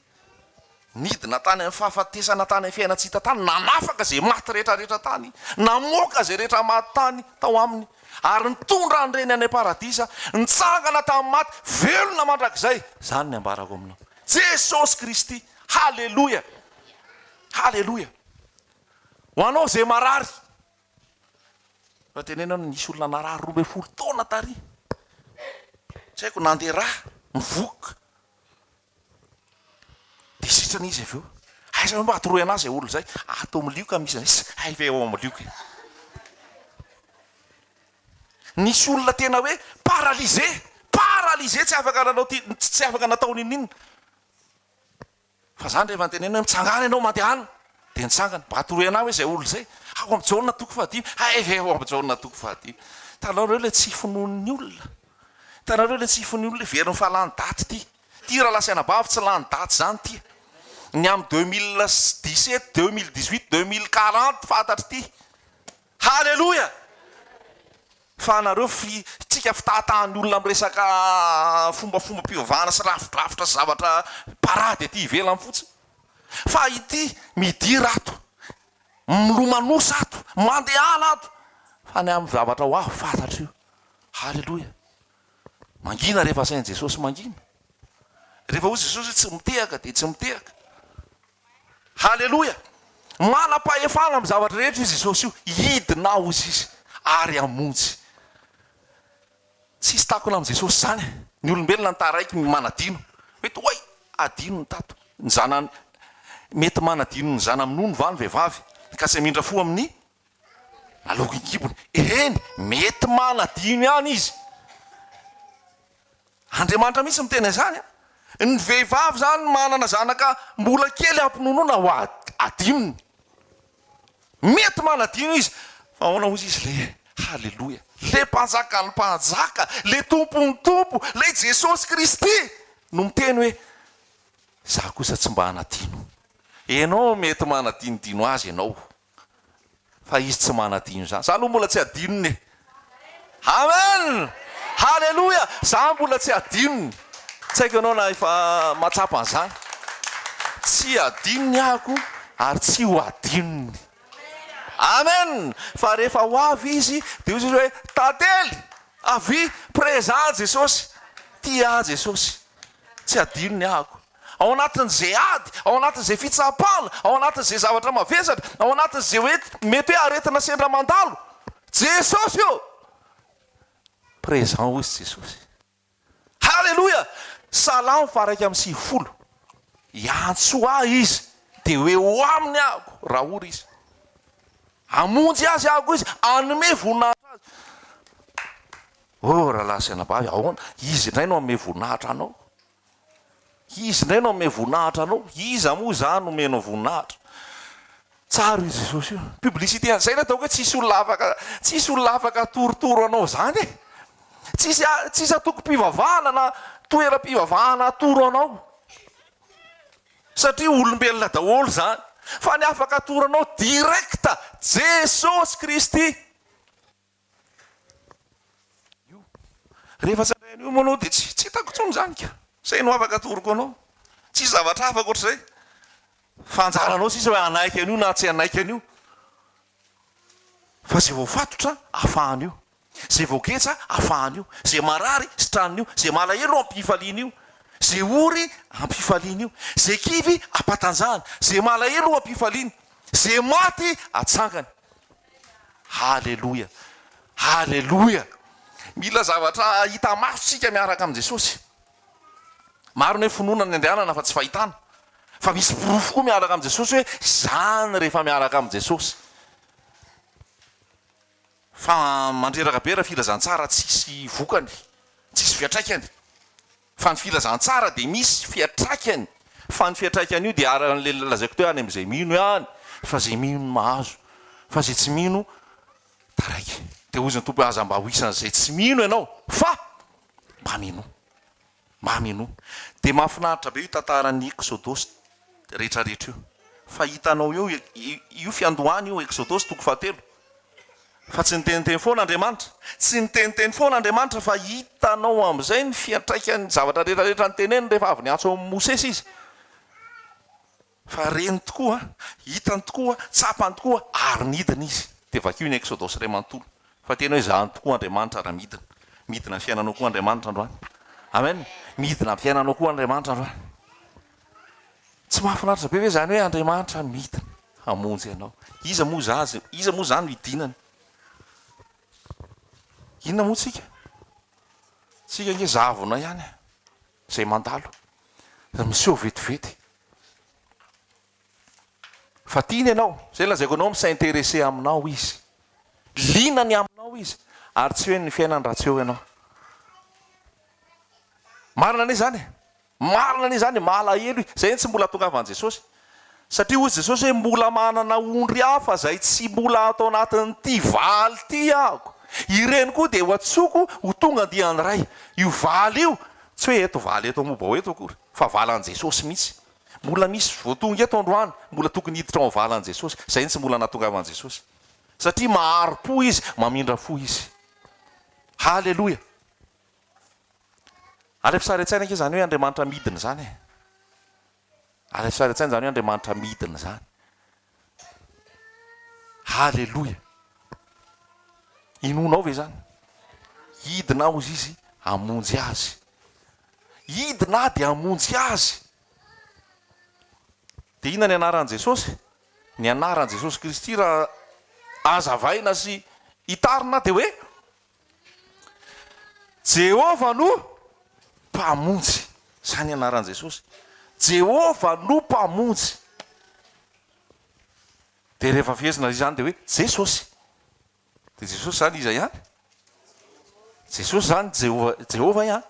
nidina tany amin'ny fahafatesana tany amin'ny fiaina tsy hita tany, nanafaka zay maty rehetrarehetra tany, namoaka zay rehetra maty tany tao aminy, ary nitondra an'ireny any paradisa, nitsangana tamin'ny maty, velona mandrakizay. Zany ny ambarako aminao. Jesosy Kristy. Halleloia. Halleloia. Ho anao zay marary, raha tenenao nisy olona narary 12 taona tary, tsy haiko nandeha raha mivoaka de sitrana izy avy eo, aiza mba atoroy anazy zay olo zay, atao milioka misy azy, ay ve ao milioka. Nisy olona tena hoe paralysé, tsy afaka nanao tsy afaka natao ninina. Fa zany rehefa tenena hoe mitsangana ianao mandehana, de nitsangana, mba atoroy anahy hoe zay olo zay, ao amin'ny jaona toko 15, ay ve ao amin'ny jaona toko 15. Tanareo le tsy finoan'ny olona, tanareo le tsy finoan'ny olona very fa lany daty ty raha lasaina bavy tsy lany daty zany ty. Ny amin'ny 2017, 2018, 2040 fantatry ty. Halleloia. Fa anareo tsika fitahatahan'ny olona miresaka fombafomba mpivavahana sy rafidrafitra sy zavatra parady aty ivelany fotsiny. Fa ity midira ato, milomanosa ato, mandehala ato, fa ny amin'ny zavatra ho aho fantatry io. Halleloia. Mangina rehefa sain'i Jesosy mangina. Rehefa hoy Jesosy tsy mitehaka de tsy mitehaka. Halleloia. Manam-pahefana amin'ny zavatra rehetra izy Jesosy io, hidina ozy izy ary amonjy. Tsisy takona amin'ny Jesosy zany. Ny olombelona taraiky manadino. Mety hoay, adino ny tato. Ny zanany mety manadino ny zana amin'ny nono va ny vehivavy ka tsy mindra fo amin'ny naloko inkibony. Eny, mety manadino ihany izy. Andriamanitra mihitsy miteny zany. Ny vehivavy zany manana zanaka mbola kely ampinonoina ho adinony. Mety manadino izy. Fa ahoana hozy izy le halleloia. Le mpanjaka ny mpanjaka, le tompony tompo, le Jesosy Kristy no miteny hoe za kosa tsy mba hanadino. Ianao mety manadinodino azy ianao, fa izy tsy manadino zany. Za aloha mbola tsy adinony. Amen. Halleloia. Za mbola tsy adinony. tsy haiko ianao na efa matsapa an'izany tsy adinony ahako ary tsy ho adinony amen fa rehefa ho avy izy dia izy hoe tantely avy présent jesosy tia jesosy tsy adinony ahako ao anatin'izay ady ao anatin'izay fitsapana ao anatin'izay zavatra mavesatra ao anatin'izay hoe mety hoe aretina sendra mandalo jesosy io présent ho izy jesosy halleloia salamo faraiky amin'ny sivifolo iantso ahy izy dia hoe ho aminy ahako raha ory izy amonjy azy ahako izy anome voninahitra azy raha lasanabavy ahoana izy indray no ame voninahitra anao izy indray no ame voninahitra anao iza moa zany nomenao voninahitra tsara io jesosy io publicité zay ny ataoko hoe tsisy olona afaka torotoro anao zany e tsisy atoko-pivavahana na toeram-pivavahana atoro anao satria olombelona daholo zany fa ny afaka atoro anao direkta jesosy kristy rehefa tsarainy io moanao dia tsy hitako tsony zany ka zay no afaka atoroko anao tsisy zavatra afaka ohatr'izay fanjaranao sisa hoe anaiky an'io na tsy anaiky an'io fa zay voafatotra afahany io zay voagetsa afahany io zay marary sitraniny io zay malahelo ampifaliana io zay ory ampifaliana io zay kivy ampatanjahany zay malahelo ampifaliana zay maty atsangany halleloia halleloia mila zavatra hita masotsika miaraka amin' jesosy maro ny hoe finoana ny andehanana fa tsy fahitana fa misy porofo koa miaraka amin' jesosy hoe zany rehefa miaraka amin' jesosy fa mandreraka be raha filazantsara tsisy vokany tsisy fiatraikany fa ny filazantsara dia misy fiatraikany fa ny fiatraikany io dia aran'le lazaiko teo any am'izay mino ihany fa zay mino mahazo fa zay tsy mino taraiky dia ozy ny tompo aza mba ho isan'izay tsy mino ianao fa mba mino dia mahafinaritra be io tantaran'ny exodosy rehetrarehetra io fa hitanao io fiandohany io exodosy toko fahatelo fa tsy niteniteny foana andriamanitra tsy niteniteny foana andriamanitra fa hitanao am'izay ny fiatraikany zavatra rehetrarehetra ny teneny rehefa avy ny antso amin'ny mosesy izy fa reny tokoa hitany tokoa tsapany tokoa ary nidina izy dia vakio ny exodosy ray manontolo fa tena hoe zany tokoa andriamanitra raha midina ny fiainanao koa andriamanitra androany amen midina ny fiainanao koa andriamanitra androany tsy mahafinaritra be hoe zany hoe andriamanitra midina hamonjy ianao iza moa zany midinany inona moa tsika nge zavona ihany zay mandalo miseho vetivety fa tiany ianao zay lazaiko anao misainterese aminao izy linany aminao izy ary tsy hoe ny fiainany raha tsy eo ianao marina ane zany malahelo zay ny tsy mbola tongavan' jesosy satria ozy jesosy hoe mbola manana ondry hafa zay tsy mbola atao anatin'ny ty valy ty ahako ireny koa dia ho atsoko ho tonga andiany ray io valy io tsy hoe eto valy eto moba eto akory fa valan' jesosy mihitsy mbola misy voatonga eto androany mbola tokony hiditra ao valan' jesosy zay ny tsy mbola natongavan' jesosy satria maharo-po izy mamindra fo izy halleloia alefisary-tsaina ke zany hoe andriamanitra midina zany e alefisary-tsaina zany hoe andriamanitra midina zany halleloia inonao ve zany hidina ozy izy amonjy azy hidina dia amonjy azy dia ina ny anaran' jesosy ny anaran' jesosy kristy raha azavaina sy hitarina dia hoe jehova no mpamonjy zany anaran' jesosy jehova no mpamonjy dia rehefa fihezina zany dia hoe jesosy dia jesosy zany iza ihany jesosy zany jehova ihany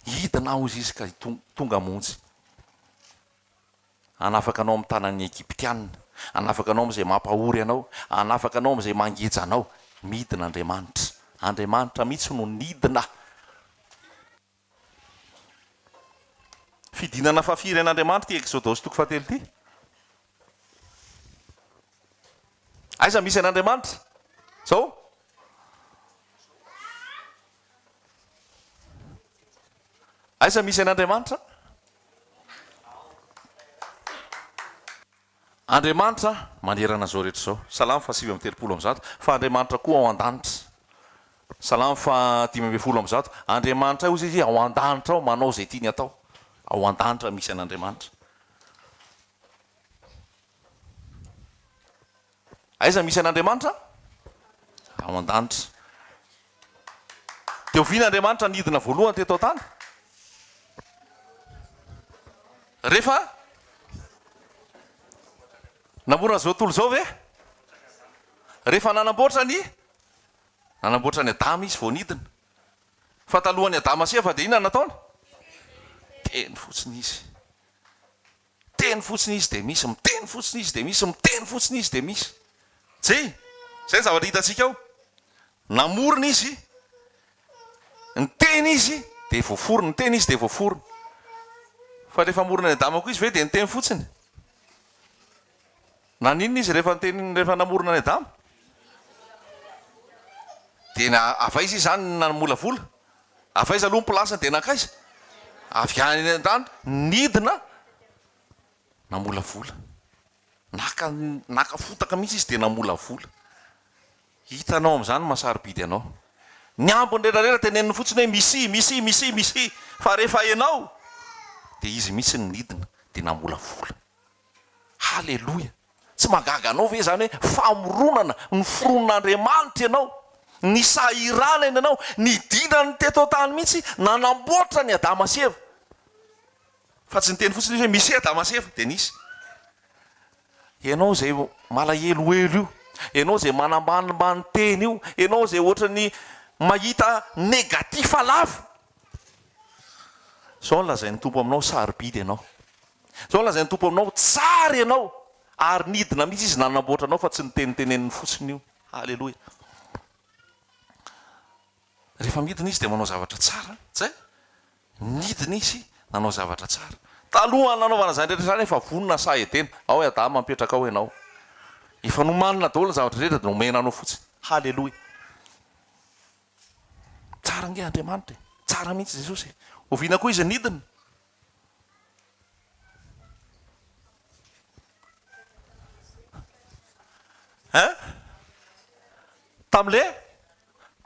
hidina ozy izy ka tonga amonjy anafaka anao amin'ny tanan'ny ekiptianina anafaka anao am'izay mampahory anao anafaka anao am'izay mangeja anao midina andriamanitra mihitsy no nidina fidinana fafiry an'andriamanitra ty exodosy toko fahatelo ty aiza misy an'andriamanitra zao aiza misy an'andriamanitra andriamanitra manerana zao rehetra zao salamy fa 7:30 fa andriamanitra koa ao an-danitra salamy fa 5:10 andriamanitra ozy izy ao an-danitra ao manao zay tiany atao ao an-danitra misy an'andriamanitra aiza misy an'andriamanitra ao an-danitra teo vian'andriamanitra nidina voalohany teto an-tany rehefa namorona zao tontolo zao ve rehefa nanamboatra ny adama izy vao nidina fa talohan'ny adama sy eva dia inona nataony teny fotsiny izy de misy miteny fotsiny izy de misy miteny fotsiny izy de misy zay ny zavatra hitantsika ao namorona izy ny teny izy de voaforony ny teny izy de voaforony fa rehefa morona ny adama koa izy ve de ny teny fotsiny na ninona izy rehefa namorona ny adama de avaiza izy zany namolavola avaiza aloha nyplasiny de nakaiza avy any an-tany nidina namolavola naka fotaka mihitsy izy de namolavola hitanao am'izany masarobidy anao ny ambony rehetrarehetra teneniny fotsiny hoe misy fa rehefa ianao de izy mihitsy ny nidina de namolavola halleloia tsy magaga anao ve zany hoe famoronana ny foronon'andriamanitra ianao ny sahirana ianao ny dinany teto tany mihitsy nanamboatra ny adama sy eva fa tsy niteny fotsiny izy hoe misy adama sy eva de nisy ianao zay malaheloelo io ianao zay manambanimbany teny io ianao zay ohatrany mahita negatifa lava zao nolazain'ny tompo aminao sarobidy ianao zao nolazain'ny tompo aminao tsara ianao ary nidina mihitsy izy nanamboatra anao fa tsy niteniteneniny fotsiny io halleloia rehefa midina izy de manao zavatra tsara zay nidina izy nanao zavatra tsara taloha nanaovana zany rehetra zany efa vonona sa etena ao adama mipetraka ao ianao efa nomanina daholo ny zavatra rehetra de nomena anao fotsiny halleloia tsara nge andriamanitra tsara mihitsy jesosy oviana koa izy nidina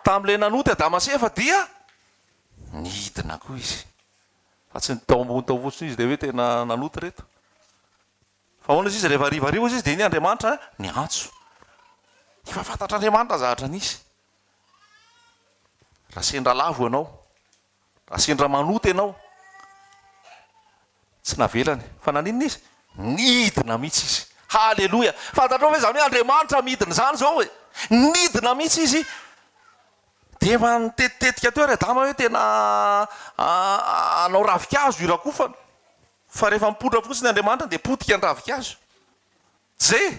tam'le nanoty adama sy eva dia nidina koa izy fa tsy nitao fotsiny izy de hoe tena nanoty reto fa hoana izy izy rehefa rivarivo izy de ny andriamanitra ny antso efa fantatr'andriamanitra zavatra nisy raha sendra lavo ianao raha sendra manoty ianao tsy navelany fa naninona izy nidina mihitsy izy halleloia fantatrao hoe zany hoe andriamanitra midina zany zao hoe nidina mihitsy izy de mantetitetika teo ry adama hoe tena anao ravikazo irakofana fa rehefa mipotra fotsiny andriamanitra de potika ny ravikazo zay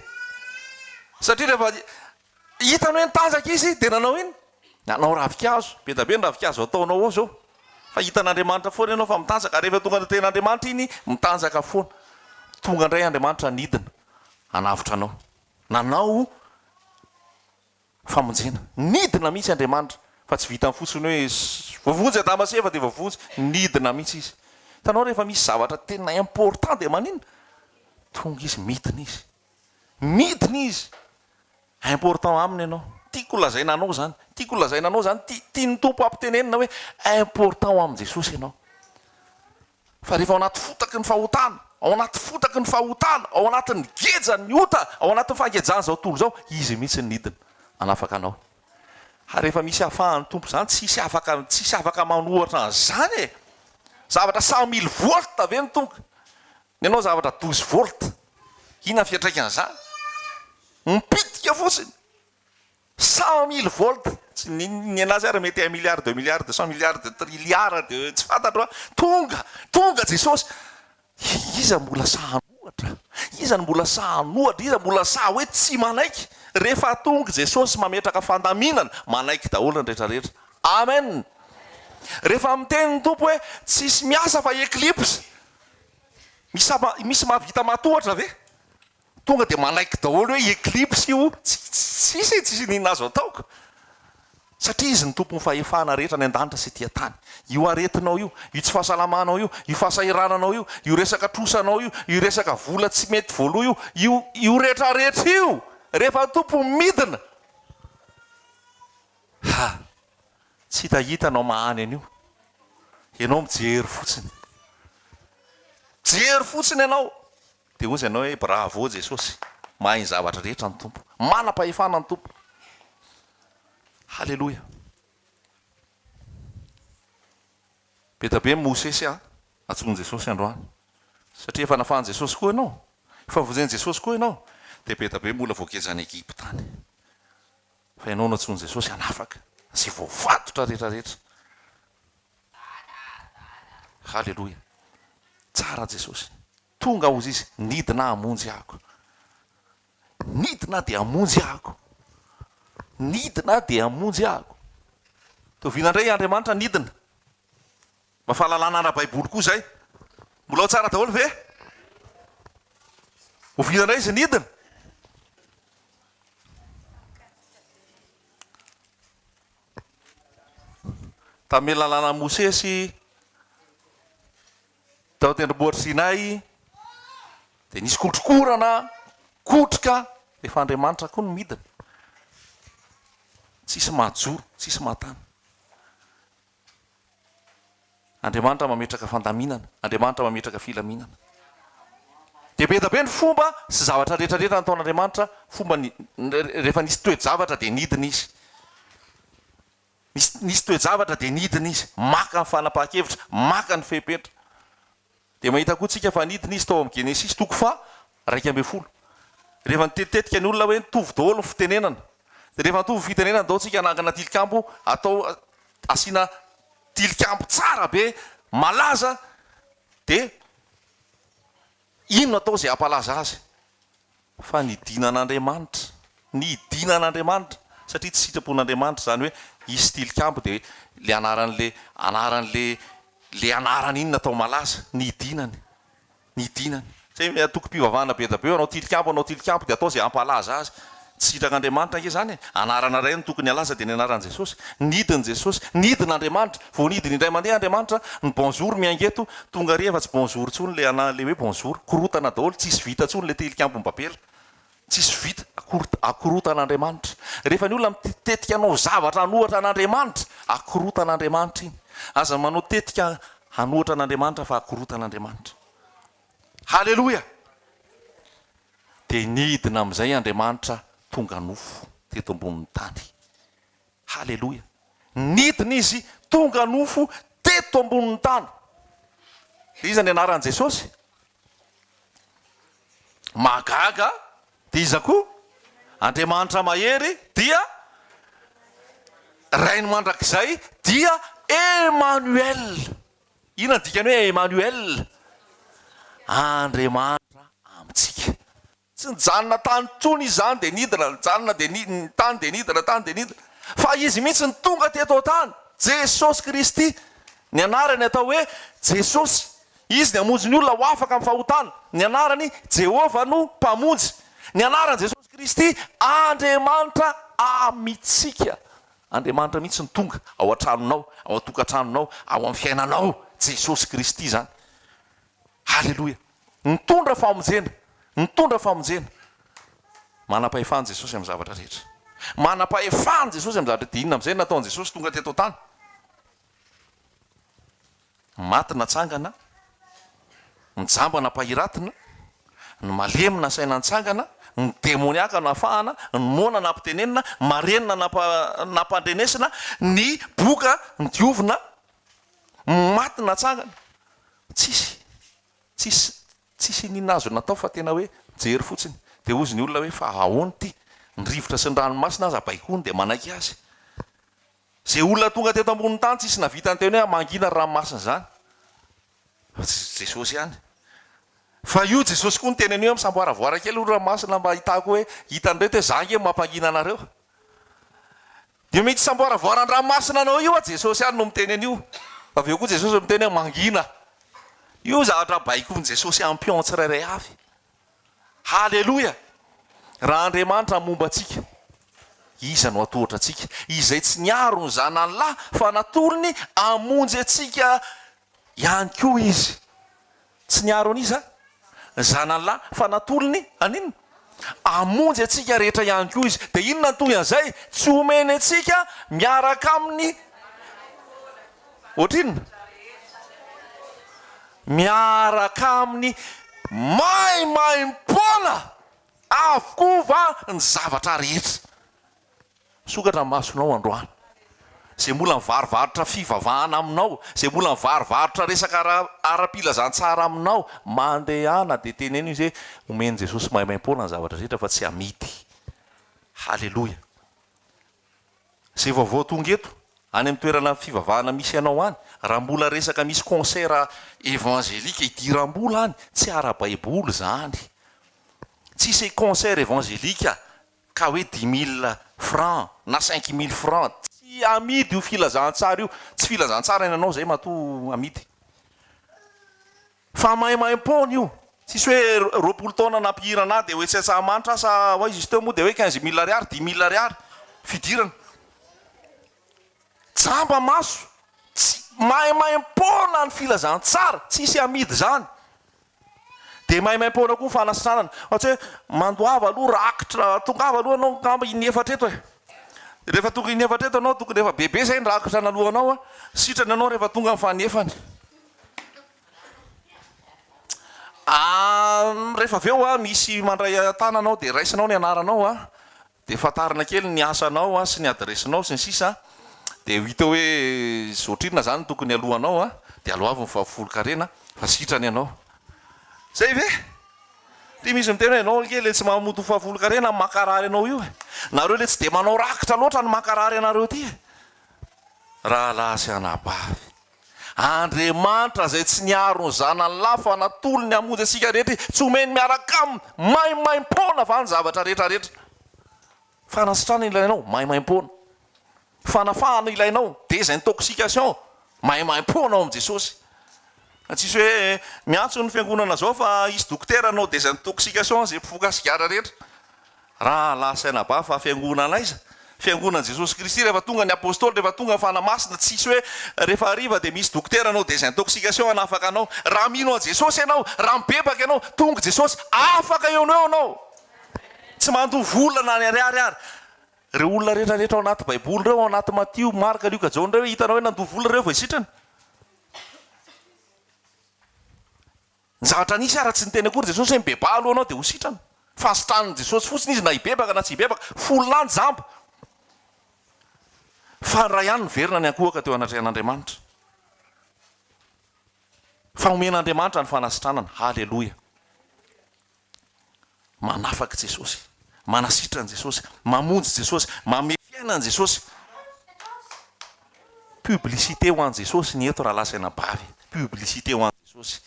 satria rehefa hitany hoe nitanjaka izy de nanao iny nanao ravikazo be da be ny ravikazo ataonao ao zao fa hitan'andriamanitra foana ianao fa mitanjaka rehefa tonga ny ten'andriamanitra iny mitanjaka foana tonga indray andriamanitra nidina anavitra anao nanao famonjena nidina mihitsy andriamanitra fa tsy vitany fotsiny hoe voavonjy adama sy eva de voavonjy nidina mihitsy izy hitanao rehefa misy zavatra tena important de manina tonga izy midina izy important aminy ianao tiako lazaina anao zany tiany tompo ampitenenina hoe important ho amin' jesosy ianao fa rehefa ao anaty fotaky ny fahotana ao anaty fotaky ny fahotana ao anatin'ny gejany ny ota ao anatin'ny fangejana zao tontolo zao izy mihitsy ny nidina anafaka anao ary rehefa misy ahafahan'ny tompo zany tsisy afaka manohatra an'zany e zavatra 100 000 volt ave ny tonga ny anao zavatra 12 volt inona fiatraikan'zany mipitika fotsiny 100 000 volt tsy ny anazy ary mety 1 milliard 2 milliard 200 milliard de trilliard de tsy fantatro tonga jesosy iza mbola sahanohatra iza mbola saha hoe tsy manaiky rehefa tonga jesosy mametraka fandaminana manaiky daholo ny rehetrarehetra amen rehefa miteny ny tompo hoe tsisy miasa fa eclipse misy mahavita matohatra ve tonga de manaiky daholo hoe eclipse io tsisy ninona azo ataoko satria izy ny tompony fahefana rehetra ny an-danitra sy tia tany. Io aretinao io tsy fahasalamanao io fahasahirananao io resaka trosanao io resaka vola tsy mety voaloha io rehetrarehetra io rehefa tompony midina tsy hitanao mahany an'io. Ianao mijery fotsiny ianao de ozy ianao hoe bravo Jesosy, mahay ny zavatra rehetra ny tompo, manam-pahefana ny tompo. Haleloia. Betabe Mosesy atsony Jesosy androany satria efa nafahany Jesosy koa ianao, efa voajen'i Jesosy koa ianao, de betabe mbola voakezany Egipta tany. Fa ianao no atsony Jesosy anafaka sy voavatotra rehetrarehetra. Haleloia. Tsara Jesosy. Tonga ozy izy, nidina hamonjy ahako. Nidina dia hamonjy ahako. Nidina dia hamonjy ahako. Toviana indray Andriamanitra nidina. Mba fahalalana ara-baiboly koa zay. Mbola ao tsara daholo ve? Oviana indray izy nidina. Tamin'ny lalàna Mosesy tao tendrombohitra Sinay dia nisy kotrokorana, kotroka, efa Andriamanitra koa no midina. Tsisy mahajoro, tsisy mahatany. Andriamanitra mametraka fandaminana, Andriamanitra mametraka filaminana. Dia be da be ny fomba sy zavatra rehetrarehetra nataon'Andriamanitra, fomba rehefa nisy toe-javatra dia nidina izy. Nisy toe-javatra dia nidina izy, maka ny fanapahan-kevitra, maka ny fepetra. Dia mahita koa tsika fa nidina izy tao amin'ny Genesis 1:12. Rehefa nitetetika ny olona hoe nitovy daholo ny fitenenana. Dia rehefa nitovy fitenenana dao tsika anangana tilikambo, atao asiana tilikambo tsara be, malaza, dia inona atao izay hampalaza azy? Fa nidinan'Andriamanitra. Nidinan'Andriamanitra. Satria tsy sitrapon'Andriamanitra zany hoe isy tilikambo dia le anaran'le anarany iny natao malaza, nidinany. Zay toko-pivavahana be da be anao tilikambo dia atao izay hampalaza azy. Tsy sitran'Andriamanitra ange zany. Anarana iray no tokony halaza dia ny anaran'i Jesosy. Nidin' Jesosy, nidin'Andriamanitra. Vao nidiny indray mandeha Andriamanitra, ny bonjour miangeto, tonga ary efa tsy bonjour tsony le hoe bonjour, korotana daholo, tsisy vita tsony le tilikambo Babela. Tsisy vita, akorotan'Andriamanitra. Rehefa ny olona mitetika anao zavatra hanohatra an'Andriamanitra, akorotan'Andriamanitra iny. Aza manao tetika hanohatra an'Andriamanitra fa akorotan'Andriamanitra. Haleloia. Dia nidina amin'izay Andriamanitra tonga nofo teto ambonin'ny tany. Haleloia. Nidina izy tonga nofo teto ambonin'ny tany. Iza ny anaran'i Jesosy? Magaga. Dia iza koa? Andriamanitra mahery dia rainy mandrakizay dia Emmanuel. Ina dikany hoe Emmanuel? Andriamanitra amintsika. Tsy nijanona tany tsony izy zany dia nidina, nijanona dia tany dia nidina. Fa izy mihitsy ny tonga teto tany. Jesosy Kristy. Ny anarany atao hoe Jesosy. Izy ny hamonjy ny olona ho afaka amin'ny fahotana. Ny anarany Jehova no mpamonjy. Ny anaran'i Jesosy Kristy, Andriamanitra amintsika. Andriamanitra mihitsy ny tonga ao an-tranonao, ao an-tokantranonao, ao amin'ny fiainanao. Jesosy Kristy zany. Haleloia. Nitondra famonjena. Manam-pahefana Jesosy amin'ny zavatra rehetra. Manam-pahefana Jesosy amin'ny zavatra rehetra. Inona amin'izay nataon'i Jesosy tonga teto tany? Maty natsangana, mijambana mpahiratina, ny malemy nasaina nitsangana, ny demoniaka nafahana, ny mona nampitenenina, marenina nampandrenesina, ny boka nidiovina, maty natsangana. Tsisy ninona azo natao fa tena hoe jery fotsiny. Dia ozy ny olona hoe fa ahoana ty? Ny rivotra sy ny ranomasina aza baikony dia manaiky azy. Zay olona tonga teto ambonin'ny tany tsisy navitany teny hoe mangina ranomasina zany. Jesosy ihany. Fa io Jesosy koa ny tenany hoe misamboaravoara kely olo ranomasina mba hitako hoe hitan'ireo hoe za nge mampangina anareo. Dia mety samboaravoaran'ny ranomasina anao io Jesosy ihany no miteny an'io. Avy eo koa Jesosy miteny hoe mangina. Io zavatra baikony Jesosy amin'ny pion tsirairay avy. Haleloia. Raha Andriamanitra momba antsika, iza no atohatra atsika izay tsy niaro ny zanany lahy fa natolony amonjy atsika ihany koa izy tsy niaro an'iza zanany lahy fa natolony anina amonjy atsika rehetra ihany koa izy dia inona ntoy an'izay tsy omeny atsika miaraka aminy ohatrinona miaraka aminy maimaimpona avokova ny zavatra rehetra sokatra masonao androany zay mbola nivarovarotra fivavahana aminao zay mbola nivarovarotra resaka ara-pilazantsara aminao mandehana dia teneny io zay omeny Jesosy maimaimpona ny zavatra rehetra fa tsy amidy halleloja zay vaovao tonga eto any amin'ny toerana fivavahana misy ianao any raha mbola resaka misy concert evangelika idiram-bola any tsy ara-baiboly zany tsisy concert evangelika ka hoe 10 000 francs na 5 000 francs tsy amidy io filazantsara io tsy filazantsara inanao zay mato amidy fa maimaimpona io tsisy hoe 20 taona nampihirana dia hoe tsy atsahamanitra asa hoe izy teo moa dia hoe 15 000 ariary 10 000 ariary fidirana jamba maso tsy maimaimpona ny filazantsara tsisy amidy zany dia maimaimpona koa fanasitranana ohatra hoe mandoava aloha rakitra tongava aloha anao ngamba inefatra eto e rehefa tonga inefatra eto anao tokony rehefa bebe zay ny rakitra naalohanao a sitrany anao rehefa tonga mifanefany rehefa avy eo a misy mandray tananao dia raisinao ny anaranao a dia fatarina kely ny asanao a sy ny adresinao sy ny sisa dia hita hoe zotrinona zany tokony alohanao a dia alohavy ny fahafolon-karena fa sitrany ianao zay ve ty misy mitena ianao kely le tsy mahamoto fahafolon-karena ny makarary anao io e nareo le tsy dia manao rakitra loatra ny makarary anareo ty e raha lasy anabavy Andriamanitra zay tsy niaro ny zanany lahy fa natolo ny amonjy atsika rehetra tsy omeny miaraka aminy maimaimpona fa ny zavatra rehetrarehetra fanasitrana ilainao maimaimpona fanafahana ilainao désintoxication maimaimpona ao amin'i Jesosy tsisy hoe miantso ny fiangonana zao fa isy dokotera anao désintoxication zay mpifoka sigara rehetra raha lasaina ba fa fiangonana iza fiangonana Jesosy Kristy rehefa tonga ny apôstôly rehefa tonga fanamasina tsisy hoe rehefa ariva dia misy dokotera anao désintoxication anafaka anao raha mino a Jesosy ianao raha mibebaka ianao tonga Jesosy afaka eo anao tsy mandoa volana ny ariary reo olona rehetrarehetra ao anaty baiboly reo ao anaty Matio Marka Luka John reo hitanao hoe nandoa volana reo vao isitrany ny zavatra nisy raha tsy niteny akory Jesosy hoe mibeba aloha anao dia ho sitrana fasitraniny Jesosy fotsiny izy na hibebaka na tsy hibebaka folonany jamba fa raha ihany niverina ny ankohaka teo anatrehan'Andriamanitra fa omen'Andriamanitra ny fanasitranana halleloja manafaka Jesosy manasitrany Jesosy mamonjy Jesosy mame fiainany Jesosy publicité ho an' Jesosy ny eto raha lasaina bavy publicité ho an' Jesosy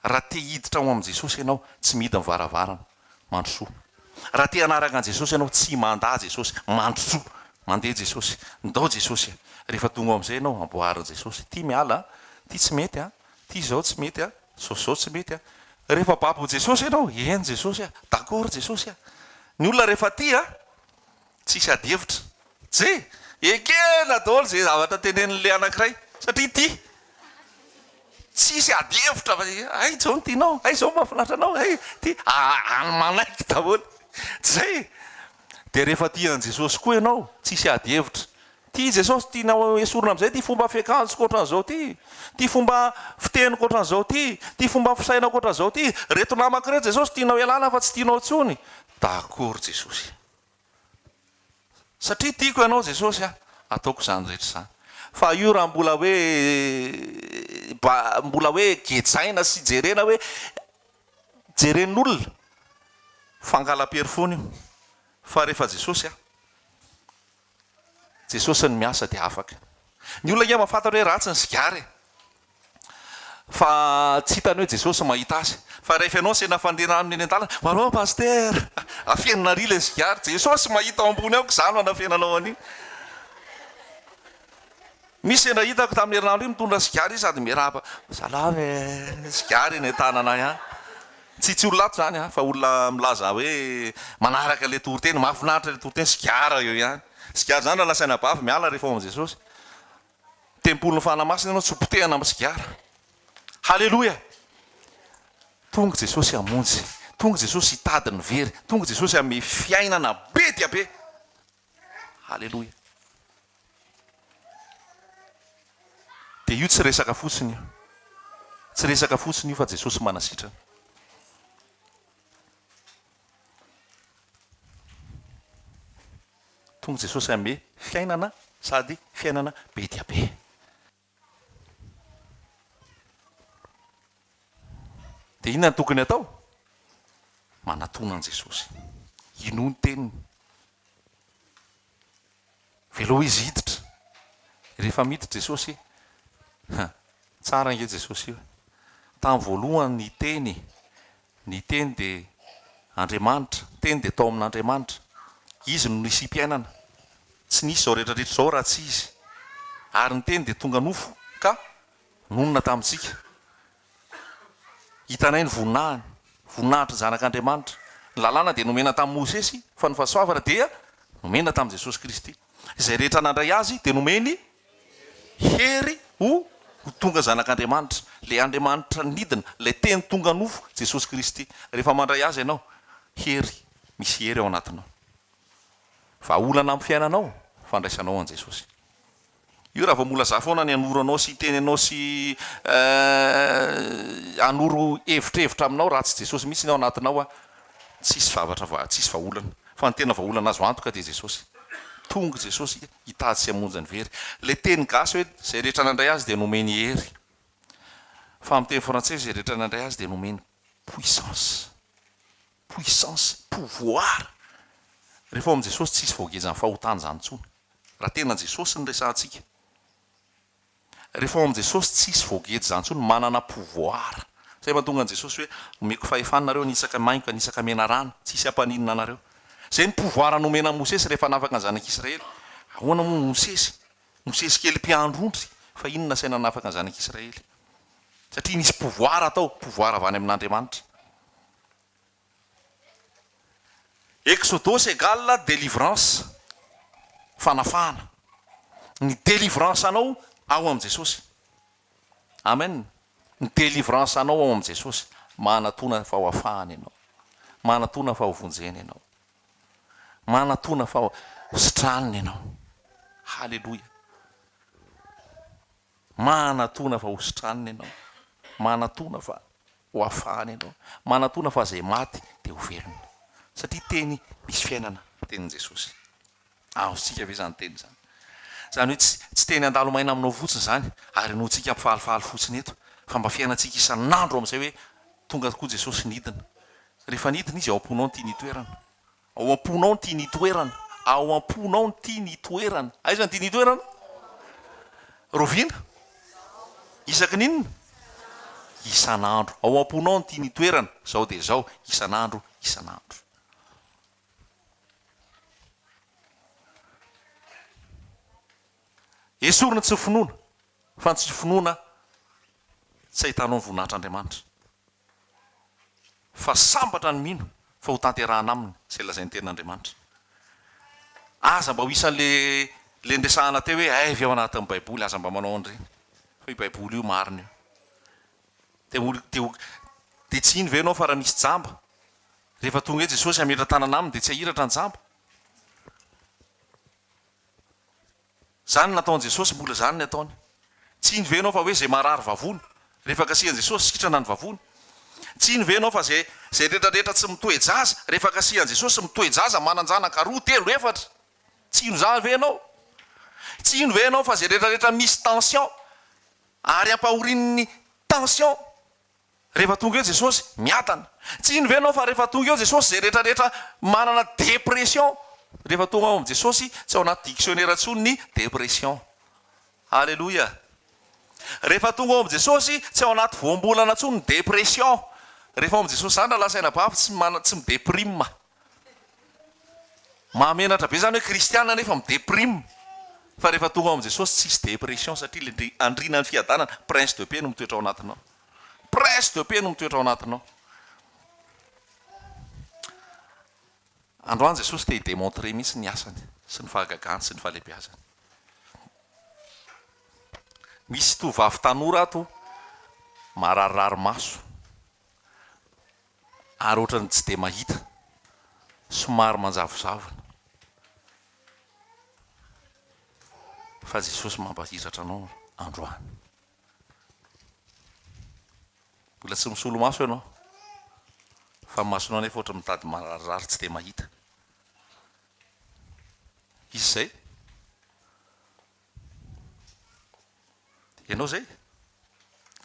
raha te hiditra ao amin'i Jesosy ianao tsy midy mivaravarana mandrosoa raha te hanaraka an' Jesosy ianao tsy mandaa Jesosy mandrosoa mandeha Jesosy ndao Jesosy rehefa tonga ao amin'izay ianao amboarin' Jesosy ty miala ty tsy mety a ty zao tsy mety a zao tsy mety a rehefa babo Jesosy ianao eny Jesosy a d'accord Jesosy a ny olona rehefa ty a tsisy adihevitra zay ekena daholo zay zavatra tenen'le anankiray satria ty tsisy adihevitra ay zao ny tianao ay zao mahafinaritra anao ay ty manaiky daholo zay dia rehefa ty an' Jesosy koa ianao tsisy adihevitra ty Jesosy tianao esorina amin'izay ty fomba fiakanjo koatran'izao ty fomba fiteny koatran'izao ty fomba fisaina koatran'izao ty reto namako reto Jesosy tianao ialana fa tsy tianao tsony d'accord Jesosy satria tiako ianao Jesosy a ataoko zany rehetra zany fa io raha mbola hoe gejaina sy jerena hoe jeren'olona fangalam-perifony io fa rehefa Jesosy a Jesosy ny miasa dia afaka ny olona ia mahafantatra hoe ratsy ny sigary fa tsy hitany hoe Jesosy mahita azy fa rehefa ianao sena fandehanany eny an-dalana manao paster afenina ry le sigary Jesosy mahita ao ambony aoko zany manafenanao an'io misy ena hitako tamin'ny herinandro io mitondra sigary sady miarahaba salamy sigary ny tanana ihany tsy olo-lato zany a fa olona milaza hoe manaraka le toriteny mahafinaritra le toriteny sigara eo ihany sigara zany raha lasaina bavy miala rehefa ao am' jesosy tempolony fanamasina ianao tsy hopotehana amy sigara halleloia tonga jesosy hamonjy tonga jesosy hitadiny very tonga jesosy ame fiainana be dia be halleloia de io tsy resaka fotsiny io tsy resaka fotsiny io fa jesosy manasitrana tonga jesosy ame fiainana sady fiainana be dia be de inona ny tokony atao manatona an' jesosy ino ny teniny veloha izy hiditra rehefa miditra jesosy tsara nge jesosy io tamy voalohany ny teny de Andriamanitra teny de tao amin'Andriamanitra izy no nisy mpiainana tsy nisy zao rehetrarehetra zao raha tsy izy ary ny teny de tonga nofo ka nonona tamintsika hitanay ny voninahitra zanak'Andriamanitra ny lalàna de nomena tamin'ny Mosesy fa ny fahasoavana dia nomena tamin'i Jesosy Kristy izay rehetra nandray azy de nomeny hery ho tonga zanak'Andriamanitra le Andriamanitra nidina le teny tonga nofo Jesosy Kristy rehefa mandray azy ianao hery misy hery ao anatinao fa olana amin'ny fiainanao fandraisanao an' Jesosy io raha vao mola za foana ny anoranao sy tenyanao sy anoro hevitrevitra aminao raha tsy Jesosy mihitsy ao anatinao a tsisy zavatra tsisy vaolana fa ny tena vaolana azo antoka de Jesosy tonga Jesosy hitady sy hamonjany very le teny gasy hoe zay rehetra nandray azy de nomeny hery fa amin'ny teny frantsay zay rehetra nandray azy de nomeny puissance pouvoir rehefa ao am' Jesosy tsisy voagezany fahotany zany tsony raha tena Jesosy ny resantsika rehefa ao am' Jesosy tsisy voagedy zany tsony manana pouvoir zay mahatonga an' Jesosy hoe omeko fahefana nareo nisaka maingo ka nisaka mena rano tsisy ampaninina anareo zay ny pouvoir nomena Mosesy rehefa nafaka ny zanak'Israely ahoana moa Mosesy kely mpiandrondry fa inona saina nafaka ny zanak'Israely satria nisy pouvoir atao pouvoir avy any amin'Andriamanitra Exodus égale délivrance fanafana ny délivrance anao ao am' Jesosy amen ny délivrance anao ao am' Jesosy manatona fahoafahany ianao manatona fahovonjeny ianao manatona fahositraniny ianao halleloia manatona fahositraniny ianao manatona fa hoafahany ianao manatona fa zay maty de ho velona satria teny misy fiainana tenin' Jesosy azontsika ve zany teny zany zany hoe tsy teny andalomaina aminao fotsiny zany ary no tsika mpifalifaly fotsiny eto fa mba fiainatsika isan'andro am'izay hoe tonga koa Jesosy nidina rehefa nidina izy ao am-ponao ny tia nitoerana ao am-ponao ny tia nitoerana ao am-ponao ny tia nitoerana aiza ny tia nitoerana rovina isaky ninona isan'andro ao am-ponao ny tia nitoerana zao de zao isan'andro esorina tsy finoana fa ny tsy finoana tsy ahitanao ny voninahitr'Andriamanitra fa sambatra ny mino fa ho tanterahana aminy zay lazay ny tenin'Andriamanitra aza mba ho isan'le ndresahana teo hoe aivy ao anatin'ny baiboly aza mba manao an'ireny fa io baiboly io marina io de tsy ino ve anao fa raha misy jamba rehefa tonga hoe Jesosy ametra tanana aminy de tsy ahiratra ny jamba zany nataon' Jesosy mbola zany ny ataony tsy ino ve anao fa hoe zay marary vavony rehefa kasihan' Jesosy sitrana ny vavony tsy ino ve anao fa zay rehetrarehetra tsy mitoejaza rehefa kasihan' Jesosy mitoejaza mananjanaka roa telo efatra tsy ino zany ve anao tsy ino ve anao fa zay rehetrarehetra misy tension ary ampahorin'ny tension rehefa tonga eo Jesosy miatana tsy ino ve anao fa rehefa tonga eo Jesosy zay rehetrarehetra manana dépression rehefa tonga ao am' Jesosy tsy ao anaty dictionnaire ntsony ny dépression alleloia rehefa tonga ao am' Jesosy tsy ao anaty voambolana ntsony ny dépression rehefa ao am' Jesosy zany raha lasaina bavy tsy mideprime mahamenatra be zany hoe kristiana nefa mideprime fa rehefa tonga ao am' Jesosy tsisy dépression satria le andrinan'ny fiadanana prince de paix no mitoetra ao anatinao prince de paix no mitoetra ao anatinao androany Jesosy te hidemontre mihitsy ny asany sy ny fahagagany sy ny fahalehibiazany. Misy tovavy tanora ato mararirary maso ary ohatrany tsy de mahita, somary manjavozavona, fa Jesosy mampahiratra anao androany. Mbola tsy misolo maso ianao, fa masonao nefa ohatra mitady mararirary tsy de mahita. Izy zay ianao zay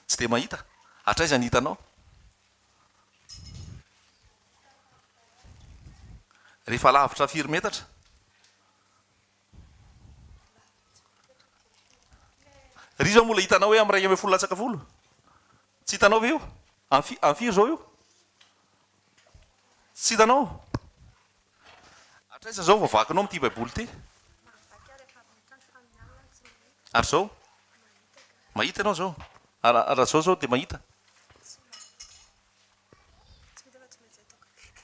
tsy de mahita, hatraizany hitanao. Rehefa lavitra 4 metatra rizo mola hitanao hoe amin'ny 1.10 tsy hitanao ve io? Amin'ny 4 zao io tsy hitanao. Hatraiza zao vavakinao am'ty baiboly ty, ary zao mahita ianao zao, raha zao de mahita,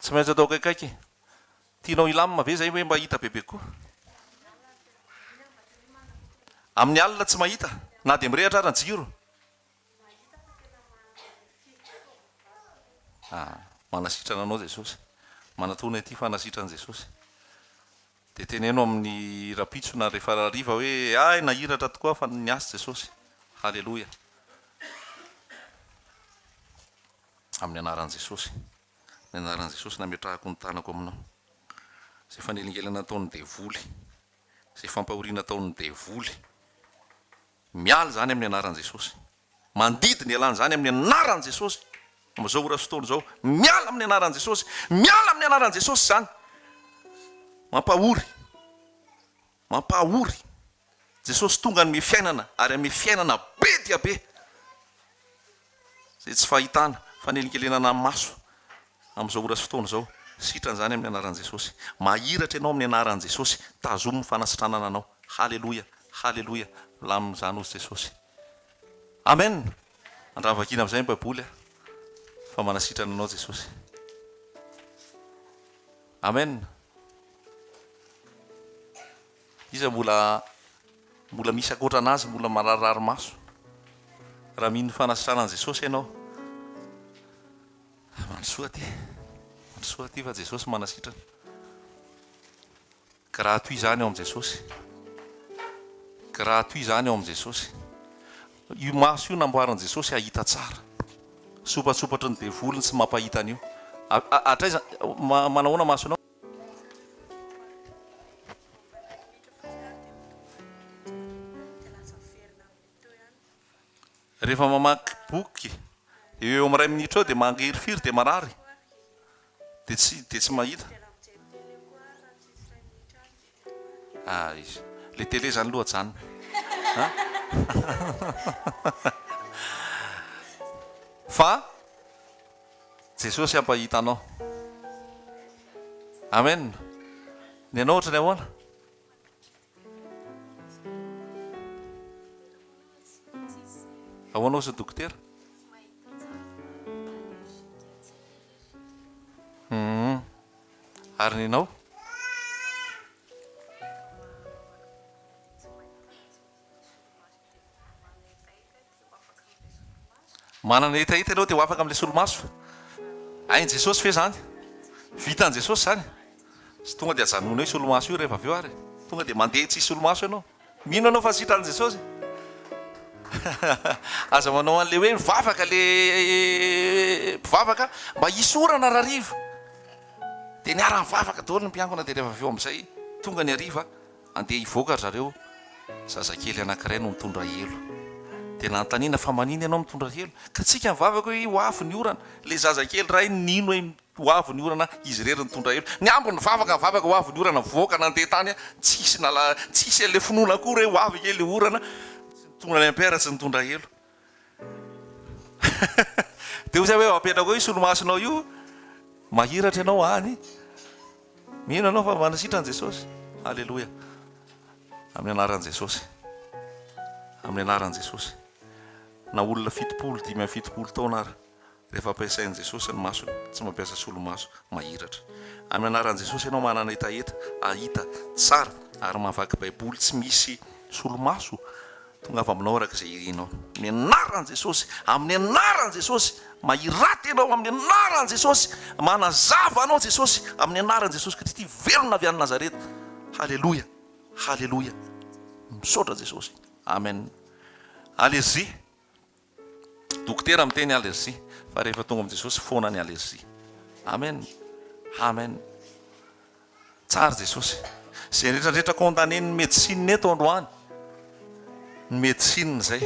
tsy maintsy atao kaikaiky. Tianao ilamina ve zay hoe mahita bebe koa? Amin'ny alina tsy mahita, na de mirehatra ary ny jiro. Manasitrana anao Jesosy, manatona ity fanasitrany Jesosy. De teneno amin'ny rapitsona rehefa riva hoe ay nahiratra tokoa fa niasy Jesosy. Halleloja. Amin'ny anaran'i Jesosy, ny anaran'i Jesosy nametrahako ny tanako aminao. Zay fanelingelana ataon'ny devoly, zay fampahoriana ataon'ny devoly, miala zany amin'ny anaran'i Jesosy. Mandidy ny alana zany amin'ny anaran'i Jesosy. Am'izao ora sy fotoana zao, miala amin'ny anaran'i Jesosy, miala amin'ny anaran'i Jesosy zany. Mampahory, mampahory. Jesosy tonga amin'ny fiainana, ary amin'ny fiainana be dia be. Zay tsy fahitana, fanelinkelenana maso. Am'izao ora sy fotoana zao, sitrany zany amin'ny anaran'i Jesosy. Mahiratra ianao amin'ny anaran'i Jesosy, tazomy ny fanasitranana anao. Halleloja, halleloja. Lamin'izany ozy Jesosy. Amen. Andravakina amin'izay ny baiboly fa manasitrana anao Jesosy. Amen. Iza mbola misy akoatra anazy, mbola mararirary maso. Raha mino fanasitranan'i Jesosy ianao, manosoa ty fa Jesosy manasitrana. Ka raha toy zany ao am' Jesosy, ka raha toy zany ao am' Jesosy. Io maso io namboaran'i Jesosy ahita tsara, sopatsopatry ny devoliny tsy mampahita an'io. Hatraiza manahoana masonao? Rehefa mamaky boky eo amin'ny 2 minitra eo de mangirifiry de marary, de tsy mahita. Izy le télé zany loha janona. Fa Jesosy ampahita anao. Amen. Ny anao ohatrany ahoana? Ahoana sy dokotera? Ary ninao? Manana hitahita ianao de ho afaka amin'ilay solomaso. Ain' Jesosy fe zany, vitan' Jesosy zany. Sy tonga de ajanonao io solomaso io rehefa avy eo ary. Tonga de mandeha tsisy solomaso ianao. Mino anao fa sitran'i Jesosy. Aza manao an'le hoe mivavaka le mpivavaka mba hisorana raha riva. De niara mivavaka daholo ny mpiankona de rehefa avy eo amin'izay tonga ny hariva andeha hivoaka zareo. Zazakely anankiray no mitondra elo. De nanontaniana fa manino ianao mitondra elo? Ka tsika mivavaka hoe ho avy ny orana. Le zazakely ray nino hoe ho avy ny orana, izy rery mitondra elo. Ny ambo ny mivavaka ho avy ny orana, mivoaka nandeha tany, tsisy an'le finoana akory hoe ho avy kely orana. Tonga ny ampera tsy nitondra elo. De ho zay hoe apetraka hoe solomasonao io, mahiratra ianao any. Mino anao fa manasitran'i Jesosy. Halleloja. Amin'ny anaran'i Jesosy. Amin'ny anaran'i Jesosy. Na olona 70, 75 taona ary rehefa ampiasain'i jesosy ny masony tsy mampiasa solomaso mahiratra. Amin'ny anaran'i jesosy ianao manana etaeta ahita tsara ary mahavaky baiboly tsy misy solomaso tonga avy aminao araka izay irinao. Amin'ny anaran'i jesosy, amin'ny anaran'i jesosy mahiraty ianao, amin'ny anaran'i jesosy manazava anao jesosy, amin'ny anaran'i jesosy Kristy velona avy any Nazareta. Halleloia, halleloia, misaotra jesosy. Amen. Allergie, dokotera miteny allergie, fa rehefa tonga amin'i jesosy foana ny allergie. Amen, amen. Tsara jesosy. Zay rehetrarehetra condamné-ny médecine eto androany, ny médecine zay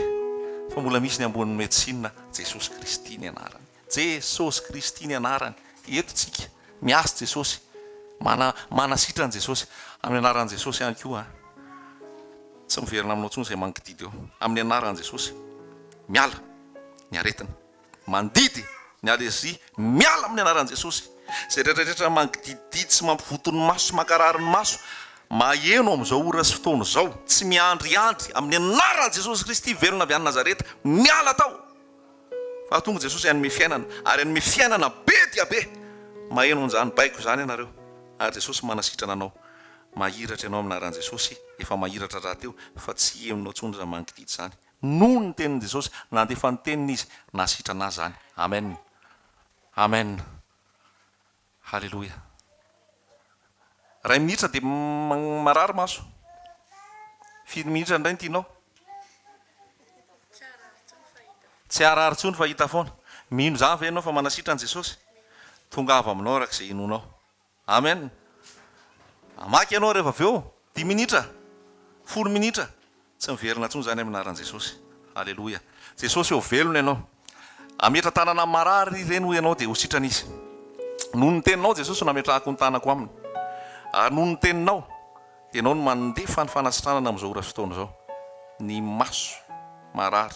fa mbola misy ny ambonin'ny médecine Jesosy Kristy ny anarany. Jesosy Kristy ny anarany. Eto tsika miasa jesosy, manasitrany jesosy amin'ny anaran'i jesosy ihany koa. Tsy miverina aminao tsony zay mangididy eo. Amin'ny anaran'i jesosy miala ny aretina, mandidy ny allergie, miala amin'ny anaran'i jesosy. Zay rehetrarehetra mangidididy sy mampivotony maso sy mankarary ny maso, maheno amin'izao ora sy fotoana izao, tsy miandriandry, amin'ny anaran'i Jesosy Kristy velona avy any Nazareta, miala tao. Fa tonga jesosy hanome fiainana, ary hanome fiainana be dia be. Maheno an'izany baiko izany ianareo, ary jesosy manasitrana anao. Mahiratra ianao amin'ny anaran'i jesosy, efa mahiratra rahateo, fa tsy eminao tsony raha mangididy izany. Noho ny tenin'i jesosy, nandefa ny teniny izy, nasitrana azy izany. Amen, amen, halleloia. Ray minitra dia marary maso. Firy minitra indray ny tianao? Tsy arary tsony fa hita foana. Mino zany ve ianao fa manasitra an' jesosy? Tonga avy aminao araka izay inonao. Amen. Amaky ianao rehefa avy eo 10 minitra, 10 minitra, tsy miverina tsony zany amin'ny anaran'i jesosy. Halleloia. Jesosy eo velona ianao. Ametra tanana marary ireny ho ianao dia ho sitran'izy. Noho ny teninao jesosy nametrahako ny tanako aminy. Ary noho ny teninao dia ianao no mandefa ny fanasitranana amin'izao ora sy fotoana izao. Ny maso marary,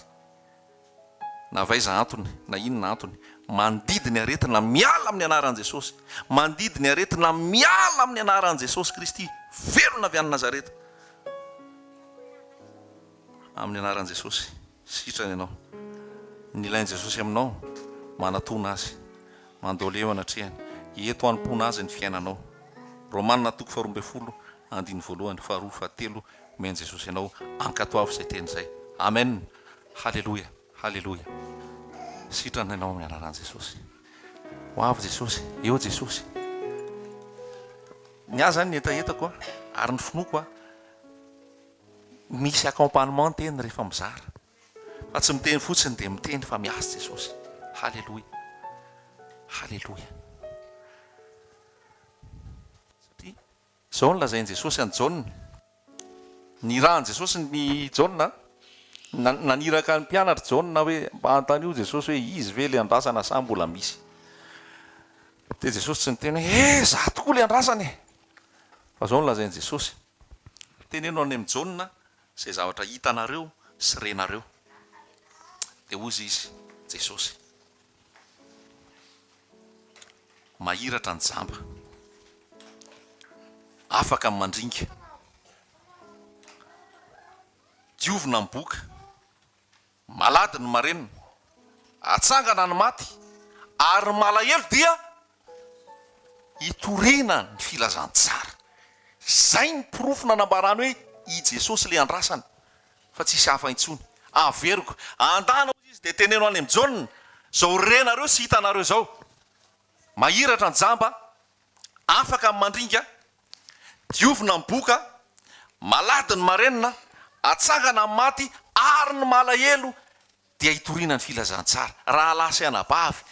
na vaiza antony, na inona antony, mandidy ny aretina miala amin'ny anaran'i jesosy. Mandidy ny aretina miala amin'ny anaran'i jesosy Kristy velona avy any Nazareta. Amin'ny anaran'i jesosy sitrany ianao. Ny ilain'i jesosy aminao manatona azy, mandoleo anatrehany, eto anompona azy ny fiainanao. Romanina toko 12 andiny voalohany, 2, 3 meny jesosy ianao ankatoavy izay teny izay. Amen, halleloia, halleloia. Sitrana ianao amin'ny anaran'i jesosy. Ho avy jesosy, eo jesosy. Ny azy zany ny etaetako ary ny finoako misy accompagnement teny rehefa mizara. Fa tsy miteny fotsiny dia miteny fa miasa jesosy. Halleloia, halleloia. Satria izao no lazain'i jesosy any Jaune. Ny rahan'i jesosy ny Jaune, naniraka ny mpianatra Jaune hoe mba antanio jesosy hoe izy ve le andrasana sa mbola misy. Dia jesosy tsy niteny hoe za tokoa le andrasany. Fa izao no lazain'i jesosy. Tenenao any amin'ny Jaune izay zavatra hitanareo sy renareo. Dia hozy izy jesosy. Mahiratra ny jamba, afaka ny mandringa, diovina ny boka, malady ny marenina, atsangana ny maty, ary malahelo dia hitoriana ny filazantsara. Zay ny porofo nanambarany hoe i jesosy le andrasana, fa tsisy hafa intsony. Averiko andana izy dia teneno any amin'ny Jaune, zao renareo sy hitanareo zao. Mahiratra ny jamba, afaka ny mandringa, diovina ny boka, malady ny marenina, atsangana ny maty, ary ny malahelo dia hitoriana ny filazantsara. Raha lasa anabavy,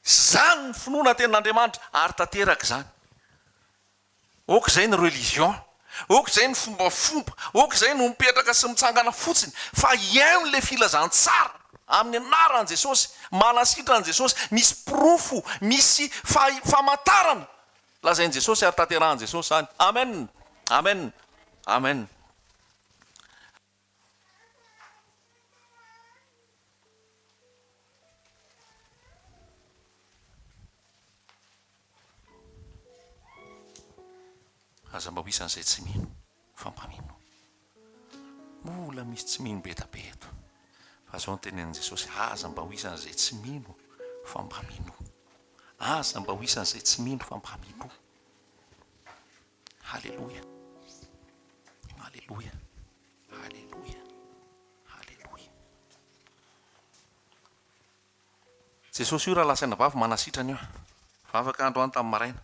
zany ny finoana tenin'Andriamanitra ary tanteraka zany. Oka izay ny religion, oka izay ny fombafomba, oka izay no mipetraka sy mitsangana fotsiny, fa iaino le filazantsara amin'ny anaran'i Jesosy, manasitrani Jesosy, misy porofo, misy famantarana lazain'i Jesosy ary tanterahan'i Jesosy zany. Amen, amen, amen. Aza mba ho isan'izay tsy mino, fa mpamino. Mbola misy tsy mino be da be eto. Fa izao ny tenenin'i Jesosy, aza mba ho isan'izay tsy mino, fa mba mino. Aza mba ho isan'izay tsy mino fa mba mino. Halleloja. Halleloja. Halleloja. Halleloja. Jesosy io raha lasaina vavy manasitrana io. Fa afaka andro any tamin'ny maraina.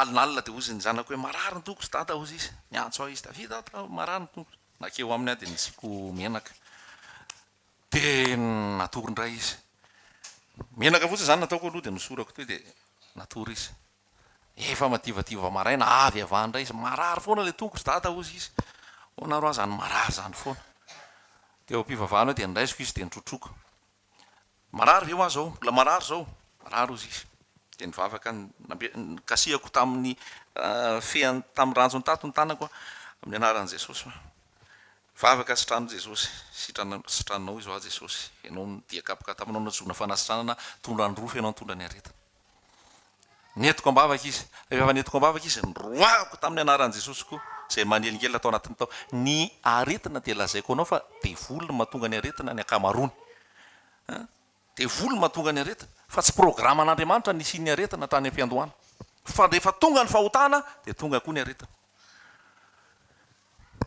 Nalina dia ozy ny zanako hoe marary ny tongotry tata ozy izy. Niantso aho izy tafita marary ny tongotry. Nakeo aminy aho dia nisiko menaka. Dia natory indray izy. Menaka fotsiny izany nataoko aloha dia nosorako teo dia natory izy. Efa madivativa maraina avy avandray izy. Marary foana ilay tongotry tata ozy izy. Onaro aho zany marary zany foana. Dia eo am-pivavahana dia niraisiko izy dia nitrotroko. Marary ve ho azy zao? Mbola marary zao. Marary ozy izy. Dia nivavaka kasihako tamin'ny feany tamin'ny ranjony tato ny tanako amin'ny anaran'i Jesosy. Vavaka sitranon Jesosy. Sitranao izy ho Jesosy. Ianao diakapoka taminao najona fanasitranana tondra ny rofy ianao tondra ny aretina. Netiko ambavaka izy. Rehefa netiko ambavaka izy roako tamin'ny anaran'i Jesosy koa. Izay manelingelina atao anatin'ny tao. Ny aretina dia lazaiko anao fa devoly mahatonga ny aretina ny akamarony. Devoly mahatonga ny aretina. Fa tsy programan'Andriamanitra ny isian'ny aretina tany am-piandohana. Fa rehefa tonga ny fahotana dia tonga koa ny aretina.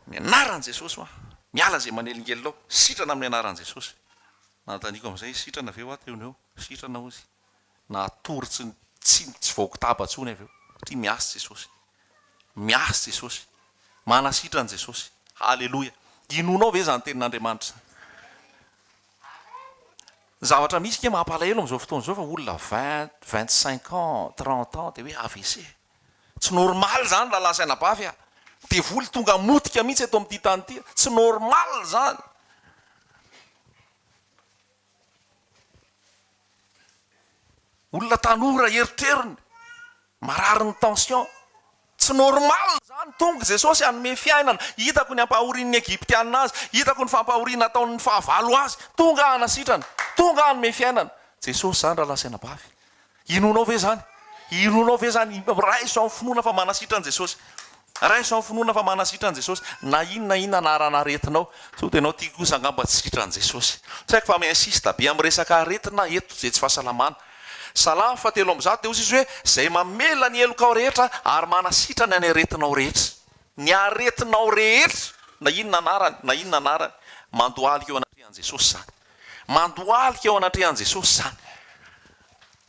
Ny anaran'i Jesosy hoa. Miala izay manelingelinao. Sitrana amin'ny anaran'i Jesosy. Nanontaniako amin'izay sitrana avy eo aho teo eo. Sitrana ozy. Natory tsy vaoko tabatsony avy eo. Satria miasy Jesosy. Miasy Jesosy. Manasitrana Jesosy. Halleloja. Inonao ve izany tenin'Andriamanitra? Zavatra misy ke mampalahelo amin'izao fotoana izao fa olona 20, 25 ans, 30 ans dia hoe AVC. Tsy normal zany raha lasaina bavy a. Devoly tonga motika mihitsy eto amin'ity tany ity. Tsy normal zany. Olona tanora eritreriny. Marary ny tension. Tsy normal zany. Tonga Jesosy hanome fiainana. Hitako ny ampahorian'ny Egyptianina azy. Hitako ny fampahoriana ataon'ny fahavalo azy. Tonga hanasitrana. Tonga hanome fiainana. Jesosy zany raha lasaina bavy. Inonao ve zany? Inonao ve zany? Raiso amin'ny finoana fa manasitrana Jesosy. Raiso amin'ny finoana fa manasitrana Jesosy. Na inona anarana aretinao. So dia anao tiako kosa angamba tsy sitrana Jesosy. Tsy haiko fa mi-insista be amin'ny resaka aretina eto izay tsy fahasalamana. Salamy 7:7 dia ozy izy hoe izay mamela ny elokao rehetra ary manasitrana ny aretinao rehetra. Ny aretinao rehetra. Na inona anarany, na inona anarany. Mandohalika eo anatrehan'i Jesosy zany. Mandohalika eo anatrehan'i Jesosy zany.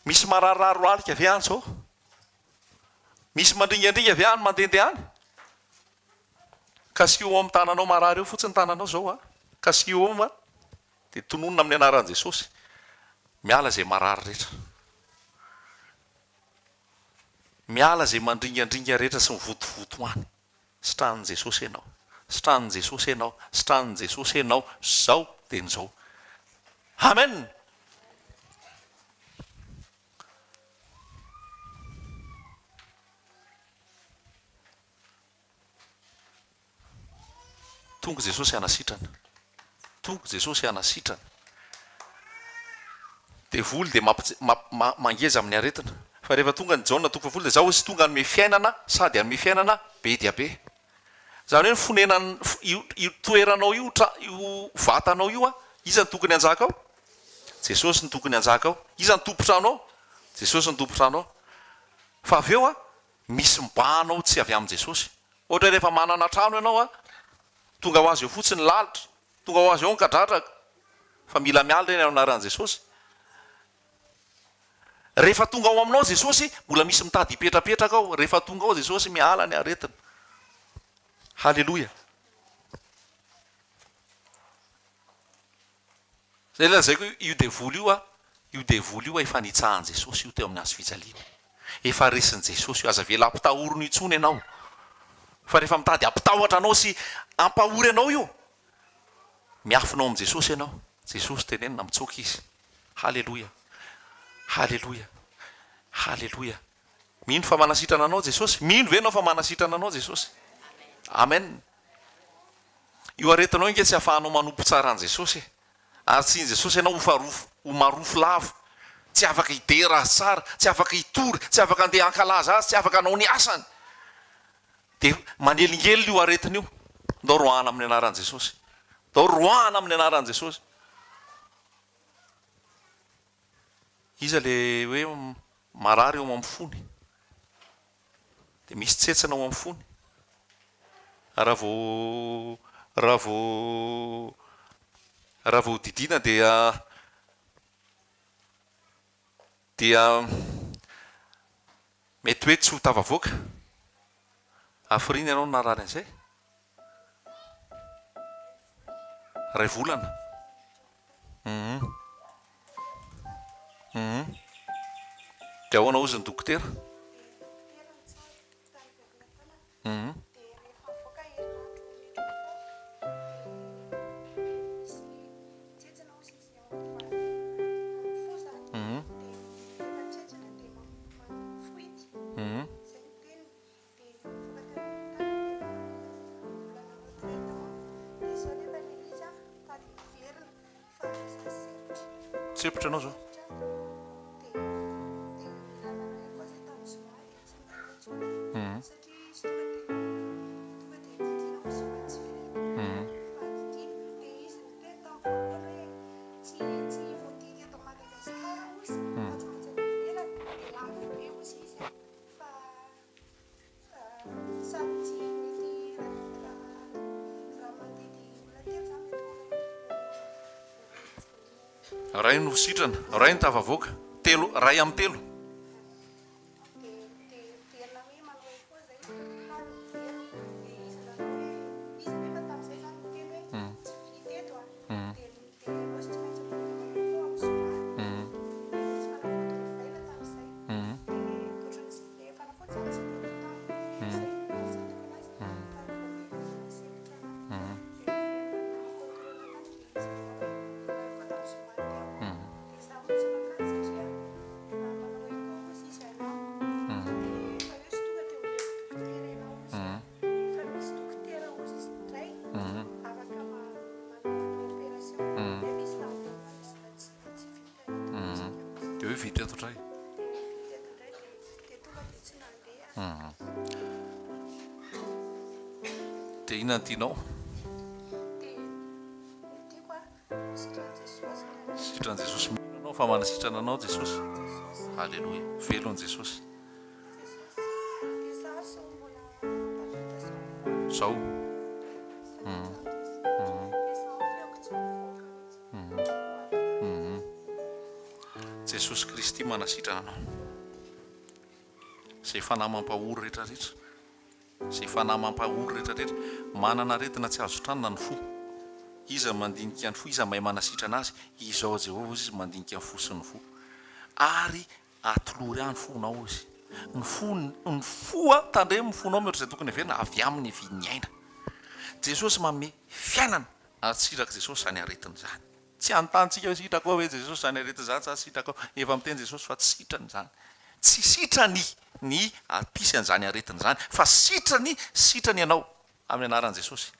Misy mararirary alika avy any zao. Misy mandringandringa avy any mandehandeha any. Kasi eo amin'ny tananao marary eo fotsiny tananao zao a. Kasi eo ma dia tononona amin'ny anaran'i Jesosy. Miala izay marary rehetra. Miala izay mandringandringa rehetra sy mivotovoto any. Sitranin'i Jesosy ianao. Sitranin'i Jesosy ianao. Sitranin'i Jesosy ianao. Zao dia nizao. Amen. Tonga Jesosy hanasitrana. Tonga Jesosy hanasitrana. Devoly dia mangeza amin'ny aretina. Fa rehefa tonga ny jaona toko fafolo dia zao izy tonga hanome fiainana sady hanome fiainana be dia be. Zany hoe ny fonenany io toeranao io vatanao io a, iza ny tokony hanjaka ao? Jesosy ny tokony hanjaka ao. Iza ny tompotranao? Jesosy ny tompotranao. Fa avy eo a, misy mibanao tsy avy amin'i Jesosy. Ohatra rehefa manana trano ianao a, tonga ho azy eo fotsiny lalitra, tonga ho azy eo ny kadradraka. Fa mila miala ireny anaran'i Jesosy. Rehefa tonga ao aminao Jesosy, mbola misy mitady hipetrapetraka ao. Rehefa tonga ao Jesosy miala ny aretina. Halleloja. Zay lazaiko io devoly io a, io devoly io efa nitsahan'i Jesosy io teo amin'ny hazo fijaliana. Efa resin'i Jesosy io, aza vela ampitahoriny intsony ianao. Fa rehefa mitady ampitahotra anao sy ampahory anao io, miafinao amin'i Jesosy ianao. Jesosy tenenina mitsoka izy. Halleloja. Halleloja. Halleloja. Mino fa manasitrana anao Jesosy? Mino ve anao fa manasitrana anao Jesosy? Amen. Io aretinao inge tsy ahafahanao manompo tsara an' Jesosy. Ary tsy in Jesosy ianao ho marofo lavo. Tsy afaka hidera azy tsara, tsy afaka hitory, tsy afaka handeha hankalaza azy, tsy afaka hanao ny asany. Dia manelingely io aretina io. Ndao roahana amin'ny anaran'i Jesosy. Ndao roahana amin'ny anaran'i Jesosy. iza le hoe marary eo amin'ny fony dia misy tsetsana ao amin'ny fony raha vao didina dia mety hoe tsy ho tavavoaka afiriny ianao narary an'izay ray volana dia ahoana ozy ny dokotera sepitra anao zao ray no sitrana ray no tavavoaka telo ray amin'ny telo dia hoe vita eto indray dia inona ny tianao sitran' jesosy mino anao fa manasitrana anao jesosy halleloia velon' jesosy zao jesosy kristy manasitrana anao zay fanahy mampahory rehetrarehetra zay fanahy mampahory rehetrarehetra manana retina tsy azo tranona ny fo iza mandinika ny fo iza mahay manasitrana azy izao Jehovah izy mandinika ny fo sy ny fo ary atolory any fonao izy ny foa tandremo ny fonao mety zay tokony averina avy amin'ny vi'ny aina Jesosy manome fiainana ary tsiraka Jesosy zany aretiny zany tsy antantsika hoe sitraka ao hoe Jesosy zany aretiny zany sa sitraka ao efa miteny Jesosy fa tsy sitrany zany tsy sitrany ny ampisy an'izany aretiny zany fa sitrany ianao amin'ny anaran'i Jesosy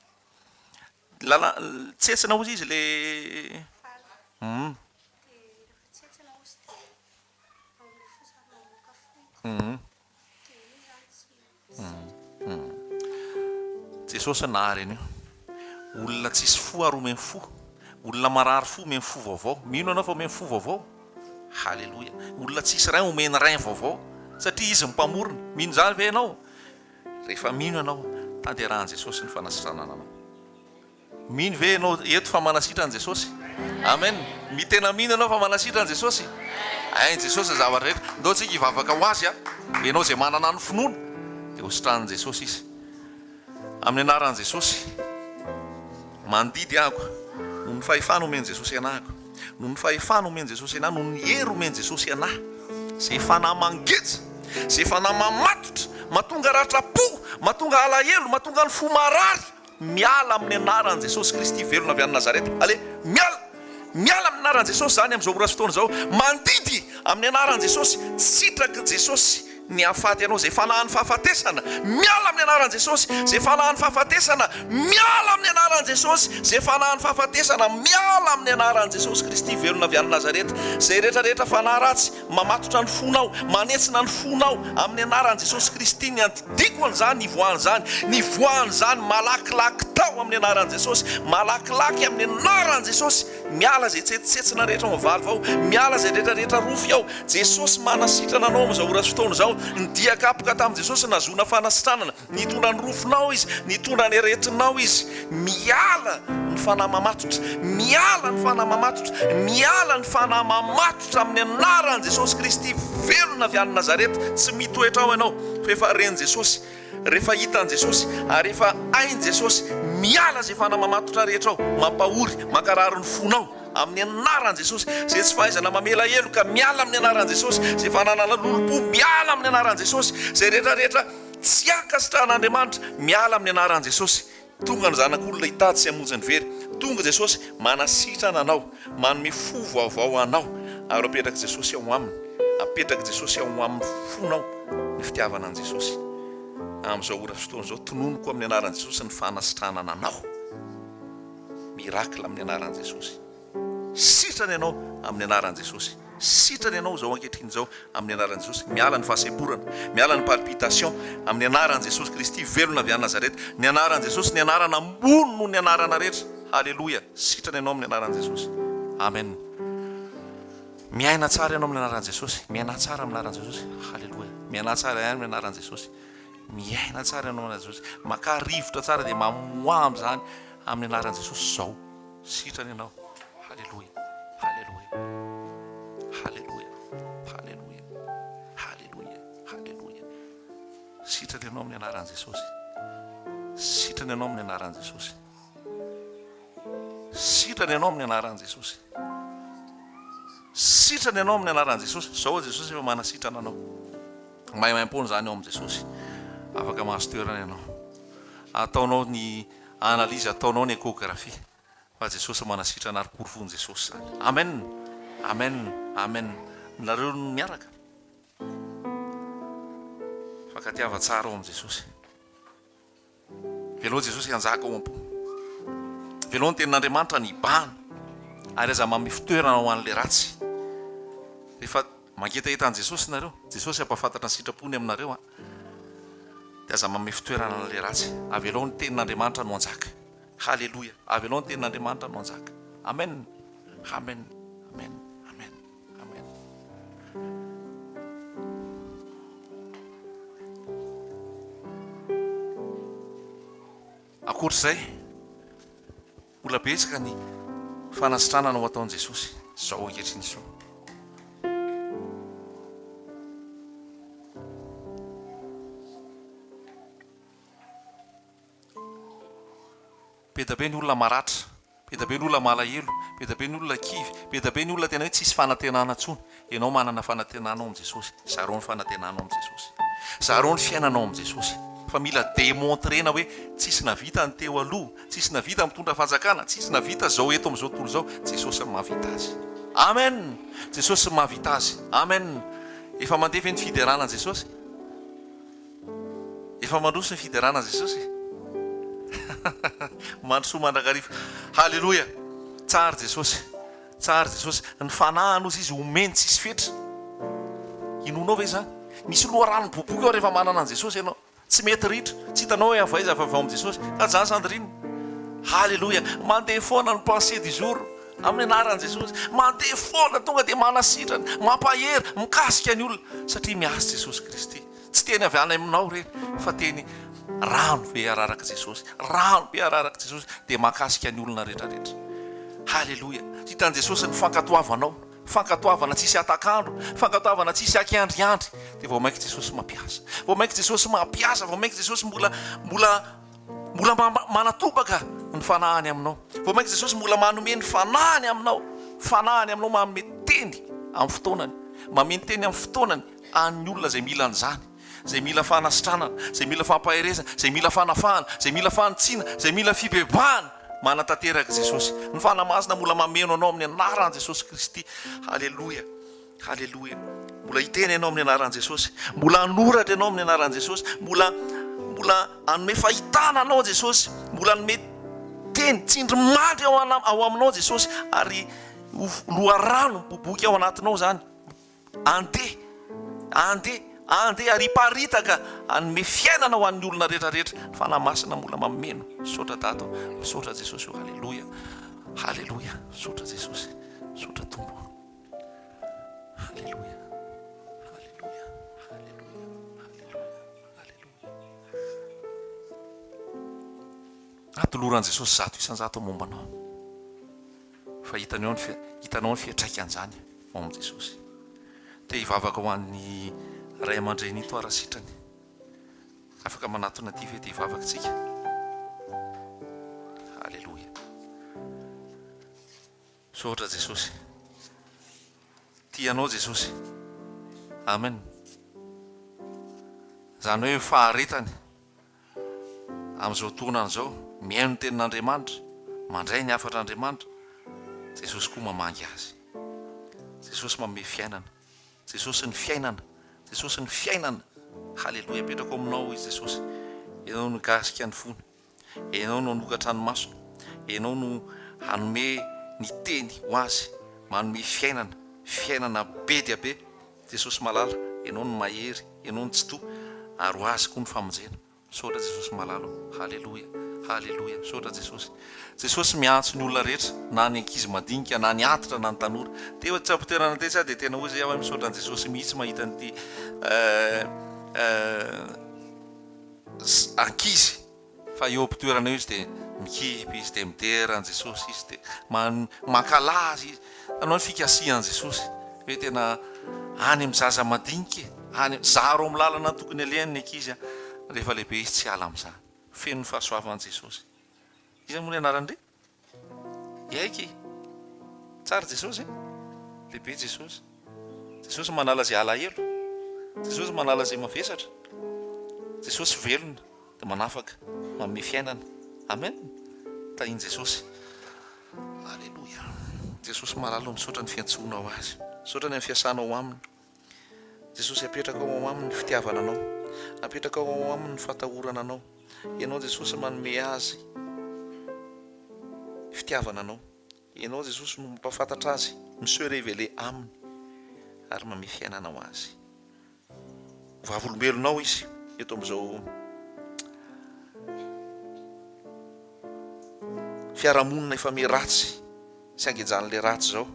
tsetsina ozy izy le Jesosy nahary an'io olona tsisy fo ary omeny fo olona marary fo omeny fo vaovao mino anao fa omeny fo vaovao halleloia olona tsisy ray omeny rain vaovao satria izy mpamorona mino zany ve ianao rehefa mino ianao tanderahan'i Jesosy ny fanasitranana anao mino ve ianao eto fa manasitra an' Jesosy amen mitena mino ianao fa manasitra an' Jesosy ain Jesosy zavatra rehetra ndao tsika hivavaka ho azy ianao zay manana ny finoana dia hositranin' Jesosy izy amin'ny anaran'i Jesosy mandidy ahako noho ny fahefana omeny Jesosy anahako noho ny fahefana omeny Jesosy anahy noho ny hery omeny Jesosy anahy zay fanahy mangeja zay fanahy mamatotra mahatonga ratrapo mahatonga alahelo mahatonga ny fo marary miala amin'ny anaran'i Jesosy Kristy velona avy any Nazareta ale miala amin'ny anaran'i Jesosy zany amin'izao ora sy fotoana zao mandidy amin'ny anaran'i Jesosy sitraka Jesosy ny afaty anao zay fanahy ny fahafatesana miala amin'ny anaran'i Jesosy zay fanahy ny fahafatesana miala amin'ny anaran'i Jesosy zay fanahy ny fahafatesana miala amin'ny anaran'i Jesosy Kristy velona avy any Nazareta zay rehetrarehetra fanahy ratsy mamatotra ny fonao manetsina ny fonao amin'ny anaran'i Jesosy Kristy ny antidiko an'izany ny voany zany malakilaky tao amin'ny anaran'i Jesosy malakilaky amin'ny anaran'i Jesosy miala zay tsetsitsetsina rehetra mavaly vao, miala zay rehetrarehetra rofy ao. Jesosy manasitrana anao am'izao ora sy fotoana zao. Nidiakapoka tamin'i Jesosy nazona fanasitranana, nitondra ny rofinao izy, nitondra ny aretinao izy. Miala ny fanahy mamatotra, miala ny fanahy mamatotra, miala ny fanahy mamatotra amin'ny anaran'i Jesosy Kristy. Velona avy any Nazareta, tsy mitoetra ao ianao fa efa ren'i Jesosy, rehefa hitan' Jesosy ary rehefa hain' Jesosy. Miala zay fanahy mamatotra rehetra ao, mampahory, mankarary ny fonao amin'ny anaran'i Jesosy. Zay tsy fahaizana mamela elo ka miala amin'ny anaran'i Jesosy. Zay fananana lolompo miala amin'ny anaran'i Jesosy. Zay rehetrarehetra tsy ankasitran'Andriamanitra miala amin'ny anaran'i Jesosy. Tonga ny zanak'olona hitady sy hamonjy ny very. Tonga Jesosy manasitrana anao, manome fo vaovao anao, ary apetraka Jesosy ao aminy, apetraka Jesosy ao amin'ny fonao ny fitiavana an' Jesosy. Amin'izao ora fotoana izao tononoko amin'ny anaran'i Jesosy ny fanasitranana anao. Mirakla amin'ny anaran'i Jesosy. Sitrany ianao amin'ny anaran'i Jesosy. Sitrany ianao zao ankehitriny zao amin'ny anaran'i Jesosy. Miala ny fahasemporana, miala ny palpitation amin'ny anaran'i Jesosy Kristy, velona avy any Nazareta. Ny anaran'i Jesosy, ny anarana ambony no ny anarana rehetra. Halleluia. Sitrany ianao amin'ny anaran'i Jesosy. Amen. Miaina tsara ianao amin'ny anaran'i Jesosy. Miaina tsara amin'ny anaran'i Jesosy. Halleluia. Miaina tsara ihany amin'ny anaran'i Jesosy. Miaina tsara ianao amin'ny anaran'i Jesosy. Maka rivotra tsara dia mamoamy zany amin'ny anaran'i Jesosy zao. Sitrany ianao. Halleluia. Halleluia. Halleluia. Halleluia. Halleluia. Halleluia. Sitrany ianao amin'ny anaran'i Jesosy. Sitrany ianao amin'ny anaran'i Jesosy. Sitrany ianao amin'ny anaran'i Jesosy. Sitrany ianao amin'ny anaran'i Jesosy. Zao Jesosy efa manasitrana anao. Maimaimpony zany ao amin'i Jesosy. Afaka mahazo toerana ianao. Ataonao ny analizy, ataonao ny échographie. Fa Jesosy manasitrana ary porofony Jesosy zany. Amen. Amen. Amen. Nareo miaraka. Fakatiava tsara ao amin'i Jesosy. Veloha Jesosy hanjaka ao am-po. Veloha ny tenin'Andriamanitra ny ibahana. Ary aza mamy fitoerana ho an'le ratsy. Rehefa manketaheta an' Jesosy nareo, Jesosy ampafantatra ny sitrapony aminareo. Dia aza mamy fitoerana an'le ratsy. Aveloha ny tenin'Andriamanitra no hanjaka. Halleluia. Aveloha ny tenin'Andriamanitra no hanjaka. Amen. Amen. Amen. Amen. Amen. Akoatr'izay, mbola betsaka ny fanasitranana ho ataon'i Jesosy. Zao ankehitriny izao. Be da be ny olona maratra, be da be ny olona malahelo, be da be ny olona kivy, be da be ny olona tena hoe tsisy fanantenana intsony. Ianao manana fanantenana ao amin'i Jesosy. Zareo ny fanantenana ao amin'i Jesosy. Zareo ny fiainana ao amin'i Jesosy. Fa mila démontrena hoe tsisy navita ny teo aloha, tsisy navita mitondra fanjakana, tsisy navita zao eto amin'izao tontolo zao. Jesosy mahavita azy. Amen. Jesosy mahavita azy. Amen. Efa mandefa ny fiderana Jesosy. Efa mandroso ny fiderana Jesosy. Mandroso mandrakariva. Halleluia. Tsara Jesosy. Tsara Jesosy. Ny fanahany ozy izy omeny tsisy fetra. Inonao ve zany? Misy loharano boboky ao rehefa manana an' Jesosy ianao. Tsy mety ritra, tsy hitanao hoe avaiza avy ao amin'i Jesosy. Ka zany Sandrine. Halleluia. Mandeha foana ny pensée du jour amin'ny anaran'i Jesosy. Mandeha foana tonga dia manasitrana, mampahery, mikasika ny olona satria miasa Jesosy Kristy. Tsy teny avy any aminao reny, fa teny rano be araraka Jesosy. Rano be araraka Jesosy dia makasika ny olona rehetrarehetra. Halleluia. Hitan'i Jesosy ny fankatoavanao. Fankatoavana tsisy atakandro, fankatoavana tsisy akiandriandry. Dia vao mainka Jesosy mampiasa. Vao mainka Jesosy mampiasa, vao mainka Jesosy mbola manatobaka ny fanahany aminao. Vao mainka Jesosy mbola manome ny fanahany aminao. Fanahany aminao manome teny amin'ny fotoanany. Manome teny amin'ny fotoanany an'ny olona izay mila an'izany. Izay mila fanasitranana, izay mila fampaherezana, izay mila fanafahana, izay mila fanitsiana, izay mila fibebahana. Manatanteraka Jesosy. Ny fanamasina mbola mameno anao amin'ny anaran'i Jesosy Kristy. Halleluia. Halleluia. Mbola hiteny ianao amin'ny anaran'i Jesosy. Mbola hanoratra ianao amin'ny anaran'i Jesosy. Mbola hanome fahitana anao Jesosy. Mbola hanome teny tsindrimandry ao aminao Jesosy. Ary loharano boboky ao anatinao zany. Andeha ary hiparitaka hanome fiainana ho an'ny olona rehetrarehetra. Fanamasina mbola mameno. Misaotra Dato, misaotra Jesosy. Halleluia. Halleloja. Sotra Jesosy. Sotra tombo. Halleloja. Halleloja. Halleloja. Halleloja. Halleloja. Atoloran Jesosy zato isan'zato mombanao. Fa hitanao ny fiatraikan'izany ao amin'i Jesosy. Dia hivavaka ho an'ny ray aman-dreny ito arasitrany. Afaka manatona ty ve dia hivavakantsika. Halleloja. Sotra Jesosy. Tianao Jesosy. Amen. Zany hoe faharetany amin'izao tonany izao mihaino ny tenin'Andriamanitra, mandray ny afatr'Andriamanitra. Jesosy koa mamangy azy. Jesosy manome fiainana. Jesosy ny fiainana. Jesosy ny fiainana. Halleloja. Apetrako aminao izy Jesosy. Ianao no gasika ny fony. Ianao no hanokatra ny masony. Ianao no hanome ny teny ho azy. Manome fiainana. Fiainana be dia be. Jesosy malala. Ianao no mahery. Ianao no tsy toa. Ary ho azy koa ny famonjena. Sotra Jesosy malala. Halleloja. Halleloja. Sotra Jesosy. Jesosy miantso ny olona rehetra, na ny ankizy madinika, na ny antitra, na ny tanora. Dia tsy ampitoerana ty dia tena hoe zay aho misaotra ny Jesosy mihitsy mahita an'ity ankizy. Fa eo ampitoerana io izy dia mikipy izy, dia midera an Jesosy izy, dia mankalazy izy. Tanao ny fikasihan Jesosy. Hoe tena any amin'ny zaza madinika, any zaro amin'ny lalana tokony alehany ny ankizy. Rehefa lehibe izy tsy ala amin'izany. Feno ny fahasoavan Jesosy. Iza moa ny anarandre? Iaiky. Tsara Jesosy. Lehibe Jesosy. Jesosy manala zay alahelo. Jesosy manala zay mavesatra. Jesosy velona dia manafaka manome fiainana. Amen. Tahiny Jesosy. Halleloja. Jesosy malala misaotra ny fiantsoanao azy. Misaotra ny fiasanao aminy. Jesosy apetraka ao aminy ny fitiavana anao. Apetraka ao aminy ny fatahorana anao. Ianao Jesosy manome azy fitiavana anao. Ianao Jesosy no mampafantatra azy, monsieur révélé aminy, ary manome fiainana ho azy. Vavolombelonao izy eto amin'izao fiarahamonina efa me ratsy sy angejan'ilay ratsy zao.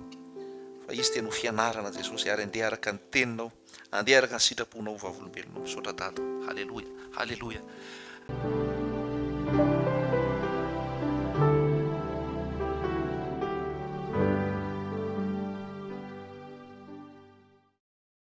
Fa izy tena ho fianarana Jesosy, ary andeha araka ny teninao, andeha araka ny sitraponao vavolombelonao. Sotra Dado. Halleloja. Halleloja.